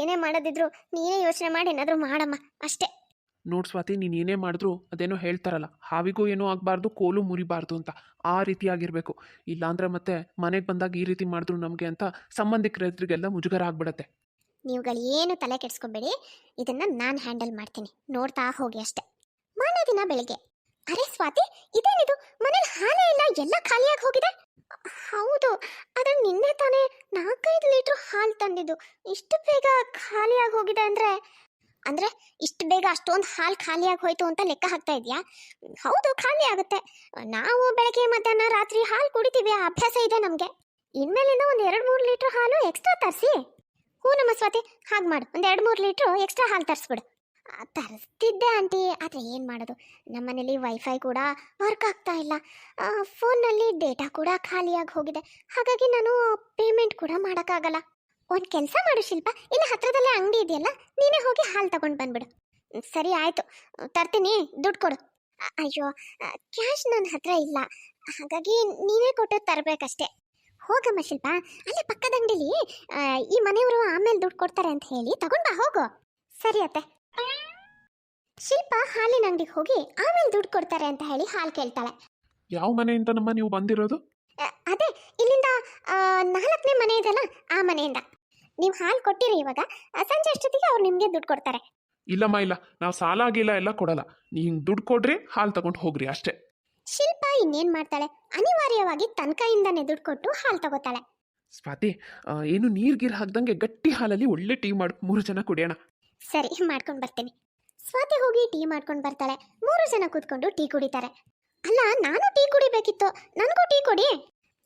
ಏನೇ ಮಾಡೋದಿದ್ರು ನೀನೇ ಯೋಚನೆ ಮಾಡಿ ಏನಾದರೂ ಮಾಡಮ್ಮ ಅಷ್ಟೇ. ನೋಡ್ ಸ್ವಾತಿ, ನೀನು ಏನೇ ಮಾಡಿದ್ರು ಅದೇನೋ ಹೇಳ್ತಾರಲ್ಲ, ಹಾವಿಗೂ ಏನೂ ಆಗಬಾರ್ದು, ಕೋಲು ಮುರಿಬಾರ್ದು ಅಂತ. ಆ ರೀತಿಯಾಗಿರಬೇಕು. ಇಲ್ಲಾಂದ್ರೆ ಮತ್ತೆ ಮನೆಗೆ ಬಂದಾಗ ಈ ರೀತಿ ಮಾಡಿದ್ರು ನಮಗೆ ಅಂತ ಸಂಬಂಧಿಕರಿಗೆಲ್ಲ ಮುಜುಗರ ಆಗ್ಬಿಡತ್ತೆ. ನೀವುಗಳು ಏನು ತಲೆ ಕೆಡಿಸ್ಕೊಬೇಡಿ. ಇದನ್ನ ನಾನು ಹ್ಯಾಂಡಲ್ ಮಾಡ್ತೀನಿ, ನೋಡ್ತಾ ಹೋಗಿ ಅಷ್ಟೇ. ಮಾರನೇ ದಿನ ಬೆಳಿಗ್ಗೆ. ಅರೆ ಸ್ವಾತಿ, ಇದೇನಿದು? ಮನೇಲಿ ಹಾಲೇ ಇಲ್ಲ, ಎಲ್ಲ ಖಾಲಿಯಾಗಿ ಹೋಗಿದೆ. ಹೌದು, ಆದ್ರೆ ನಿನ್ನೆ ತಾನೇ 4-5 ಲೀಟ್ರ್ ಹಾಲು ತಂದಿದ್ದು. ಇಷ್ಟು ಬೇಗ ಖಾಲಿಯಾಗಿ ಹೋಗಿದೆ ಅಂದ್ರೆ ಇಷ್ಟು ಬೇಗ ಅಷ್ಟೊಂದು ಹಾಲು ಖಾಲಿಯಾಗಿ ಹೋಯ್ತು ಅಂತ ಲೆಕ್ಕ ಹಾಕ್ತಾ ಇದೆಯಾ? ಹೌದು, ಖಾಲಿ ಆಗುತ್ತೆ. ನಾವು ಬೆಳಗ್ಗೆ ಮಧ್ಯಾಹ್ನ ರಾತ್ರಿ ಹಾಲು ಕುಡಿತೀವಿ, ಆ ಅಭ್ಯಾಸ ಇದೆ ನಮಗೆ. ಇನ್ಮೇಲಿಂದ ಒಂದು 2-3 ಲೀಟ್ರ್ ಹಾಲು ಎಕ್ಸ್ಟ್ರಾ ತರಿಸಿ. ಹ್ಞೂ ನಮ್ಮ ಸ್ವಾತಿ, ಹಾಗೆ ಮಾಡು. ಒಂದು 2-3 ಲೀಟ್ರ್ ಎಕ್ಸ್ಟ್ರಾ ಹಾಲು ತರಿಸ್ಬಿಡು. ತರಿಸ್ತಿದ್ದೆ ಆಂಟಿ, ಆದರೆ ಏನು ಮಾಡೋದು, ನಮ್ಮನೇಲಿ ವೈಫೈ ಕೂಡ ವರ್ಕ್ ಆಗ್ತಾ ಇಲ್ಲ. ಫೋನ್ನಲ್ಲಿ ಡೇಟಾ ಕೂಡ ಖಾಲಿಯಾಗಿ ಹೋಗಿದೆ. ಹಾಗಾಗಿ ನಾನು ಪೇಮೆಂಟ್ ಕೂಡ ಮಾಡೋಕ್ಕಾಗಲ್ಲ. ಒಂದು ಕೆಲಸ ಮಾಡು ಶಿಲ್ಪ, ಇಲ್ಲಿ ಹತ್ರದಲ್ಲೇ ಅಂಗಡಿ ಇದೆಯಲ್ಲ, ನೀನೇ ಹೋಗಿ ಹಾಲು ತಗೊಂಡು ಬಂದ್ಬಿಡು. ಸರಿ ಆಯಿತು, ತರ್ತೀನಿ, ದುಡ್ಡು ಕೊಡು. ಅಯ್ಯೋ, ಕ್ಯಾಶ್ ನನ್ನ ಹತ್ರ ಇಲ್ಲ, ಹಾಗಾಗಿ ನೀನೇ ಕೊಟ್ಟು ತರಬೇಕಷ್ಟೇ. ಹೋಗಮ್ಮ ಶಿಲ್ಪ, ಅಲ್ಲೇ ಪಕ್ಕದ ಅಂಗಡಿಲಿ ಈ ಮನೆಯವರು ಆಮೇಲೆ ದುಡ್ಡು ಕೊಡ್ತಾರೆ ಅಂತ ಹೇಳಿ ತಗೊಂಡ್ ಬಾ, ಹೋಗು. ಸರಿ ಅತ್ತೆ. ಶಿಲ್ಪ ಹಾಲಿನ ಅಂಗಡಿಗೆ ಹೋಗಿ ಆಮೇಲೆ ದುಡ್ಡು ಕೊಡ್ತಾರೆ ಅಂತ ಹೇಳಿ ಹಾಲು ಕೇಳ್ತಾಳೆ. ಯಾವ ಮನೆಯಿಂದ ನಮ್ಮ ನೀವು ಬಂದಿರೋದು? ಅದೇ ಇಲ್ಲಿಂದ 4ನೇ ಮನೆ ಇದೆಯಲ್ಲ, ಆ ಮನೆಯಿಂದ. ನೀವು ಹಾಲು ಕೊಟ್ಟಿರಿ ಇವಾಗ, ಸಂಜೆ ಅಷ್ಟೊತ್ತಿಗೆ ಅವ್ರು ನಿಮಗೆ ದುಡ್ಡು ಕೊಡ್ತಾರೆ. ಇಲ್ಲಮ್ಮ, ಇಲ್ಲ, ನಾವು ಸಾಲ ಆಗಿಲ್ಲ, ಎಲ್ಲ ಕೊಡಲ್ಲ. ನೀವು ದುಡ್ಡು ಕೊಡ್ರಿ, ಹಾಲು ತಗೊಂಡು ಹೋಗ್ರಿ ಅಷ್ಟೇ. ಶಿಲ್ಪ ಇನ್ನೇನು ಮಾಡ್ತಾಳೆ, ಅನಿವಾರ್ಯವಾಗಿ ತನ್ನ ಕೈಯಿಂದಾನೆ ದುಡ್ಡು ಕೊಟ್ಟು ಹಾಲು ತಗೋತಾಳೆ. ಸ್ವಾತಿ, ಏನು ನೀರ್ಗೀರು ಹಾಕ್ದಂಗೆ ಗಟ್ಟಿ ಹಾಲಲ್ಲಿ ಒಳ್ಳೆ ಟೀ ಮಾಡಿ 3 ಜನ ಕುಡಿಯೋಣ. ಸರಿ, ಮಾಡ್ಕೊಂಡು ಬರ್ತೀನಿ. ಸ್ವಾತಿ ಹೋಗಿ ಟೀ ಮಾಡ್ಕೊಂಡು ಬರ್ತಾಳೆ. 3 ಜನ ಕೂತ್ಕೊಂಡು ಟೀ ಕುಡಿತಾರೆ. ಅಲ್ಲ, ನಾನು ಟೀ ಕುಡಿಬೇಕಿತ್ತು, ನನಗೂ ಟೀ ಕೊಡಿ.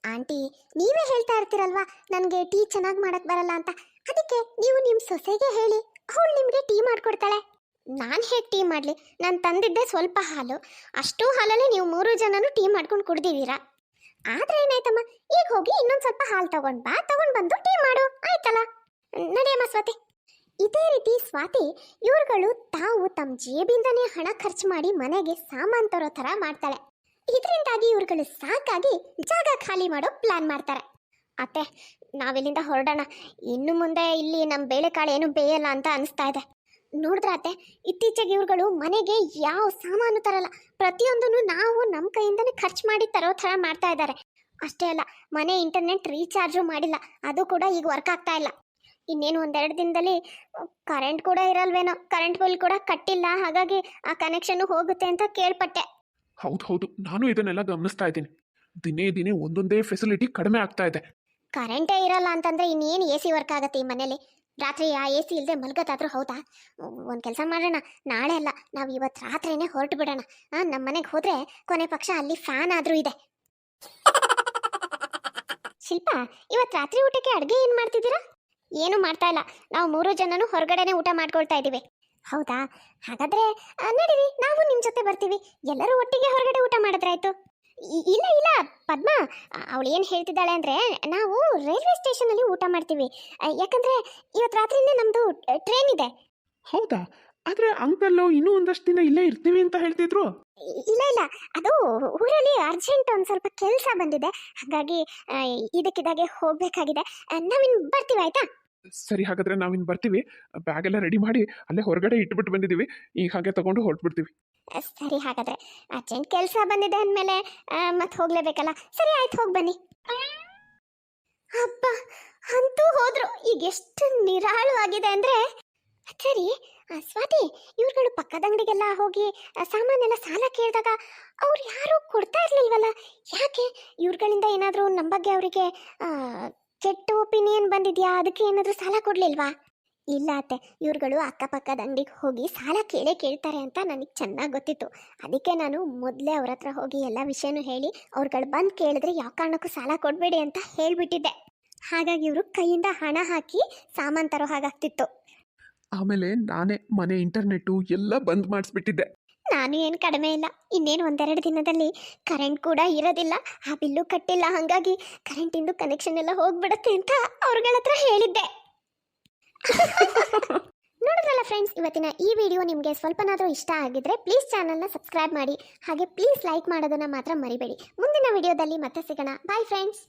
ಆಂಟಿ, ನೀವೇ ಹೇಳ್ತಾ ಇರ್ತೀರಲ್ವಾ ನನಗೆ ಟೀ ಚೆನ್ನಾಗಿ ಮಾಡಕ್ ಬರಲ್ಲ ಅಂತ. ಅದಕ್ಕೆ ನೀವು ನಿಮ್ಮ ಸೊಸೆಗೆ ಹೇಳಿ, ಅವಳು ನಿಮಗೆ ಟೀ ಮಾಡ್ಕೊಡ್ತಾಳೆ. ನಾನು ಹೇಗೆ ಟೀ ಮಾಡಲಿ? ನಾನು ತಂದಿದ್ದೆ ಸ್ವಲ್ಪ ಹಾಲು, ಅಷ್ಟು ಹಾಲಲ್ಲಿ ನೀವು 3 ಜನನು ಟೀ ಮಾಡ್ಕೊಂಡು ಕುಡ್ದಿದ್ದೀರಾ. ಆದ್ರೆ ಏನಾಯ್ತಮ್ಮ, ಈಗ ಹೋಗಿ ಇನ್ನೊಂದು ಸ್ವಲ್ಪ ಹಾಲು ತಗೊಂಡು ಬಂದು ಟೀ ಮಾಡು, ಆಯ್ತಲ್ಲ? ನಡೆಯಮ್ಮ ಸ್ವಾತಿ. ಇದೇ ರೀತಿ ಸ್ವಾತಿ ಇವ್ರುಗಳು ತಾವು ತಮ್ಮ ಜೇಬಿಂದನೇ ಹಣ ಖರ್ಚು ಮಾಡಿ ಮನೆಗೆ ಸಾಮಾನು ತರೋ ಥರ ಮಾಡ್ತಾಳೆ. ಇದರಿಂದಾಗಿ ಇವ್ರುಗಳು ಸಾಕಾಗಿ ಜಾಗ ಖಾಲಿ ಮಾಡೋ ಪ್ಲಾನ್ ಮಾಡ್ತಾರೆ. ಅತ್ತೆ, ನಾವಿಲ್ಲಿಂದ ಹೊರಡೋಣ. ಇನ್ನು ಮುಂದೆ ಇಲ್ಲಿ ನಮ್ಮ ಬೇಳೆಕಾಳು ಏನು ಬೇಯಲ್ಲ ಅಂತ ಅನಿಸ್ತಾ ಇದೆ. ನೋಡಿದ್ರೆ ಅತ್ತೆ, ಇತ್ತೀಚೆಗೆ ಇವ್ರುಗಳು ಮನೆಗೆ ಯಾವ ಸಾಮಾನು ತರಲ್ಲ, ಪ್ರತಿಯೊಂದನ್ನು ನಾವು ನಮ್ಮ ಕೈಯಿಂದನೇ ಖರ್ಚು ಮಾಡಿ ತರೋ ಥರ ಮಾಡ್ತಾ ಇದ್ದಾರೆ. ಅಷ್ಟೇ ಅಲ್ಲ, ಮನೆ ಇಂಟರ್ನೆಟ್ ರೀಚಾರ್ಜು ಮಾಡಿಲ್ಲ, ಅದು ಕೂಡ ಈಗ ವರ್ಕ್ ಆಗ್ತಾ ಇಲ್ಲ. ಇನ್ನೇನು 1-2 ದಿನದಲ್ಲಿ ಕರೆಂಟ್ ಕೂಡ ಇರಲ್ವೇನೋ, ಕರೆಂಟ್ ಬಿಲ್ ಕೂಡ ಕಟ್ಟಿಲ್ಲ, ಹಾಗಾಗಿ ಆ ಕನೆಕ್ಷನ್ ಹೋಗುತ್ತೆ ಅಂತ ಕೇಳ್ಪಟ್ಟೆ. ಹೌದು, ನಾನು ಇದನ್ನೆಲ್ಲ ಗಮನಿಸ್ತಾ ಇದ್ದೀನಿ. ದಿನೇ ದಿನೇ ಒಂದೊಂದೇ ಫೆಸಿಲಿಟಿ ಕಡಿಮೆ ಆಗ್ತಾ ಇದೆ. ಕರೆಂಟೇ ಇರಲ್ಲ ಅಂತಂದ್ರೆ ಇನ್ನೇನು ಎ ಸಿ ವರ್ಕ್ ಆಗುತ್ತೆ ಈ ಮನೇಲಿ? ರಾತ್ರಿ ಆ ಎ ಸಿ ಇಲ್ಲದೆ ಮಲ್ಗೋದಾದ್ರೂ ಹೌದಾ? ಒಂದು ಕೆಲಸ ಮಾಡೋಣ, ನಾಳೆ ಅಲ್ಲ, ನಾವು ಇವತ್ತು ರಾತ್ರಿನೇ ಹೊರಟು ಬಿಡೋಣ. ನಮ್ಮ ಮನೆಗೆ ಹೋದ್ರೆ ಕೊನೆ ಪಕ್ಷ ಅಲ್ಲಿ ಫ್ಯಾನ್ ಆದ್ರೂ ಇದೆ. ಶಿಲ್ಪ, ಇವತ್ತು ರಾತ್ರಿ ಊಟಕ್ಕೆ ಅಡುಗೆ ಏನು ಮಾಡ್ತಿದ್ದೀರಾ? ಏನು ಮಾಡ್ತಾ ಇಲ್ಲ, ನಾವು 3 ಜನನು ಹೊರಗಡೆನೆ ಊಟ ಮಾಡ್ಕೊಳ್ತಾ ಇದ್ದೀವಿ. ಹೌದಾ? ಹಾಗಾದ್ರೆ ನಡೀರಿ, ನಾವು ನಿಮ್ಮ ಜೊತೆ ಬರ್ತೀವಿ, ಎಲ್ಲರೂ ಒಟ್ಟಿಗೆ ಹೊರಗಡೆ ಊಟ ಮಾಡಿದ್ರಾಯ್ತು. ಇಲ್ಲ ಪದ್ಮ, ಅವಳು ಏನು ಹೇಳ್ತಿದ್ದಾಳೆ ಅಂದರೆ, ನಾವು ರೈಲ್ವೆ ಸ್ಟೇಷನಲ್ಲಿ ಊಟ ಮಾಡ್ತೀವಿ. ಯಾಕಂದರೆ ಇವತ್ತು ರಾತ್ರಿಯಿಂದ ನಮ್ಮದು ಟ್ರೈನ್ ಇದೆ. ಹೌದಾ? ಆದರೆ ಅಂಕಲ್ ಇನ್ನೂ ಒಂದಷ್ಟು ದಿನ ಇಲ್ಲೇ ಇರ್ತೀವಿ ಅಂತ ಹೇಳ್ತಿದ್ರು. ಇಲ್ಲ, ಅದು ಊರಲ್ಲಿ ಅರ್ಜೆಂಟ್ ಒಂದು ಸ್ವಲ್ಪ ಕೆಲಸ ಬಂದಿದೆ, ಹಾಗಾಗಿ ಇದಕ್ಕಿದಾಗೆ ಹೋಗಬೇಕಾಗಿದೆ. ನಾವಿನ್ನು ಬರ್ತೀವಿ, ಆಯ್ತಾ? ಸರಿ, ಹಾಗಾದ್ರೆ ನಾವಿನ್ನು ಬರ್ತೀವಿ. ಬ್ಯಾಗ್ ಎಲ್ಲ ರೆಡಿ ಮಾಡಿ ಅಲ್ಲೇ ಹೊರಗಡೆ ಇಟ್ಬಿಟ್ಟು ಬಂದಿದ್ದೀವಿ. ಈಗ ಹಾಗೆ ತಗೊಂಡು ಹೊರಟ್ಬಿಡ್ತೀವಿ. ಸರಿ, ಹಾಗಾದ್ರೆ ಅರ್ಜೆಂಟ್ ಕೆಲಸ ಬಂದಿದೆ ಅಂದಮೇಲೆ ಮತ್ತೆ ಹೋಗ್ಲೇಬೇಕಲ್ಲ. ಸರಿ ಆಯ್ತು, ಹೋಗಿ ಬನ್ನಿ. ಅಬ್ಬಾ, ಅಂತೂ ಹೋದ್ರು. ಈಗ ಎಷ್ಟು ನಿರಾಳವಾಗಿದೆ ಅಂದರೆ ಸರಿ, ಸ್ವಾತಿ, ಇವ್ರುಗಳು ಪಕ್ಕದ ಅಂಗಡಿಗೆಲ್ಲ ಹೋಗಿ ಸಾಮಾನೆಲ್ಲ ಸಾಲ ಕೇಳಿದಾಗ ಅವ್ರು ಯಾರೂ ಕೊಡ್ತಾ ಇರ್ಲಿಲ್ವಲ್ಲ? ಯಾಕೆ? ಇವ್ರುಗಳಿಂದ ಏನಾದರೂ ನಮ್ಮ ಬಗ್ಗೆ ಅವರಿಗೆ ಕೆಟ್ಟ ಒಪಿನಿಯನ್ ಬಂದಿದ್ಯಾ? ಅದಕ್ಕೆ ಏನಾದರೂ ಸಾಲ ಕೊಡ್ಲಿಲ್ವಾ? ಇಲ್ಲ ಅತ್ತೆ, ಇವ್ರುಗಳು ಅಕ್ಕಪಕ್ಕದ ಅಂಗಡಿಗೆ ಹೋಗಿ ಸಾಲ ಕೇಳ್ತಾರೆ ಅಂತ ನನಗೆ ಚೆನ್ನಾಗಿ ಗೊತ್ತಿತ್ತು. ಅದಕ್ಕೆ ನಾನು ಮೊದಲೇ ಅವ್ರ ಹತ್ರ ಹೋಗಿ ಎಲ್ಲ ವಿಷಯನೂ ಹೇಳಿ ಅವ್ರುಗಳು ಬಂದು ಕೇಳಿದ್ರೆ ಯಾವ ಕಾರಣಕ್ಕೂ ಸಾಲ ಕೊಡಬೇಡಿ ಅಂತ ಹೇಳಿಬಿಟ್ಟಿದ್ದೆ. ಹಾಗಾಗಿ ಇವರು ಕೈಯಿಂದ ಹಣ ಹಾಕಿ ಸಾಮಾನು ತರೋ ಹಾಗಾಗ್ತಿತ್ತು. ಆಮೇಲೆ ನಾನೇ ಮನೆ ಇಂಟರ್ನೆಟ್ಟು ಎಲ್ಲ ಬಂದ್ ಮಾಡಿಸ್ಬಿಟ್ಟಿದ್ದೆ. ನಾನು ಏನು ಕಡಿಮೆ ಇಲ್ಲ. ಇನ್ನೇನು ಒಂದೆರಡು ದಿನದಲ್ಲಿ ಕರೆಂಟ್ ಕೂಡ ಇರೋದಿಲ್ಲ, ಆ ಬಿಲ್ಲು ಕಟ್ಟಿಲ್ಲ, ಹಾಗಾಗಿ ಕರೆಂಟಿಂದು ಕನೆಕ್ಷನ್ ಎಲ್ಲ ಹೋಗ್ಬಿಡುತ್ತೆ ಅಂತ ಅವ್ರಗಳ ಹತ್ರ ಹೇಳಿದ್ದೆ. ನೋಡಿದ್ರಲ್ಲ ಫ್ರೆಂಡ್ಸ್, ಇವತ್ತಿನ ಈ ವಿಡಿಯೋ ನಿಮಗೆ ಸ್ವಲ್ಪನಾದರೂ ಇಷ್ಟ ಆಗಿದ್ರೆ ಪ್ಲೀಸ್ ಚಾನಲ್ನ ಸಬ್ಸ್ಕ್ರೈಬ್ ಮಾಡಿ, ಹಾಗೆ ಪ್ಲೀಸ್ ಲೈಕ್ ಮಾಡೋದನ್ನು ಮಾತ್ರ ಮರಿಬೇಡಿ. ಮುಂದಿನ ವಿಡಿಯೋದಲ್ಲಿ ಮತ್ತೆ ಸಿಗೋಣ. Bye friends.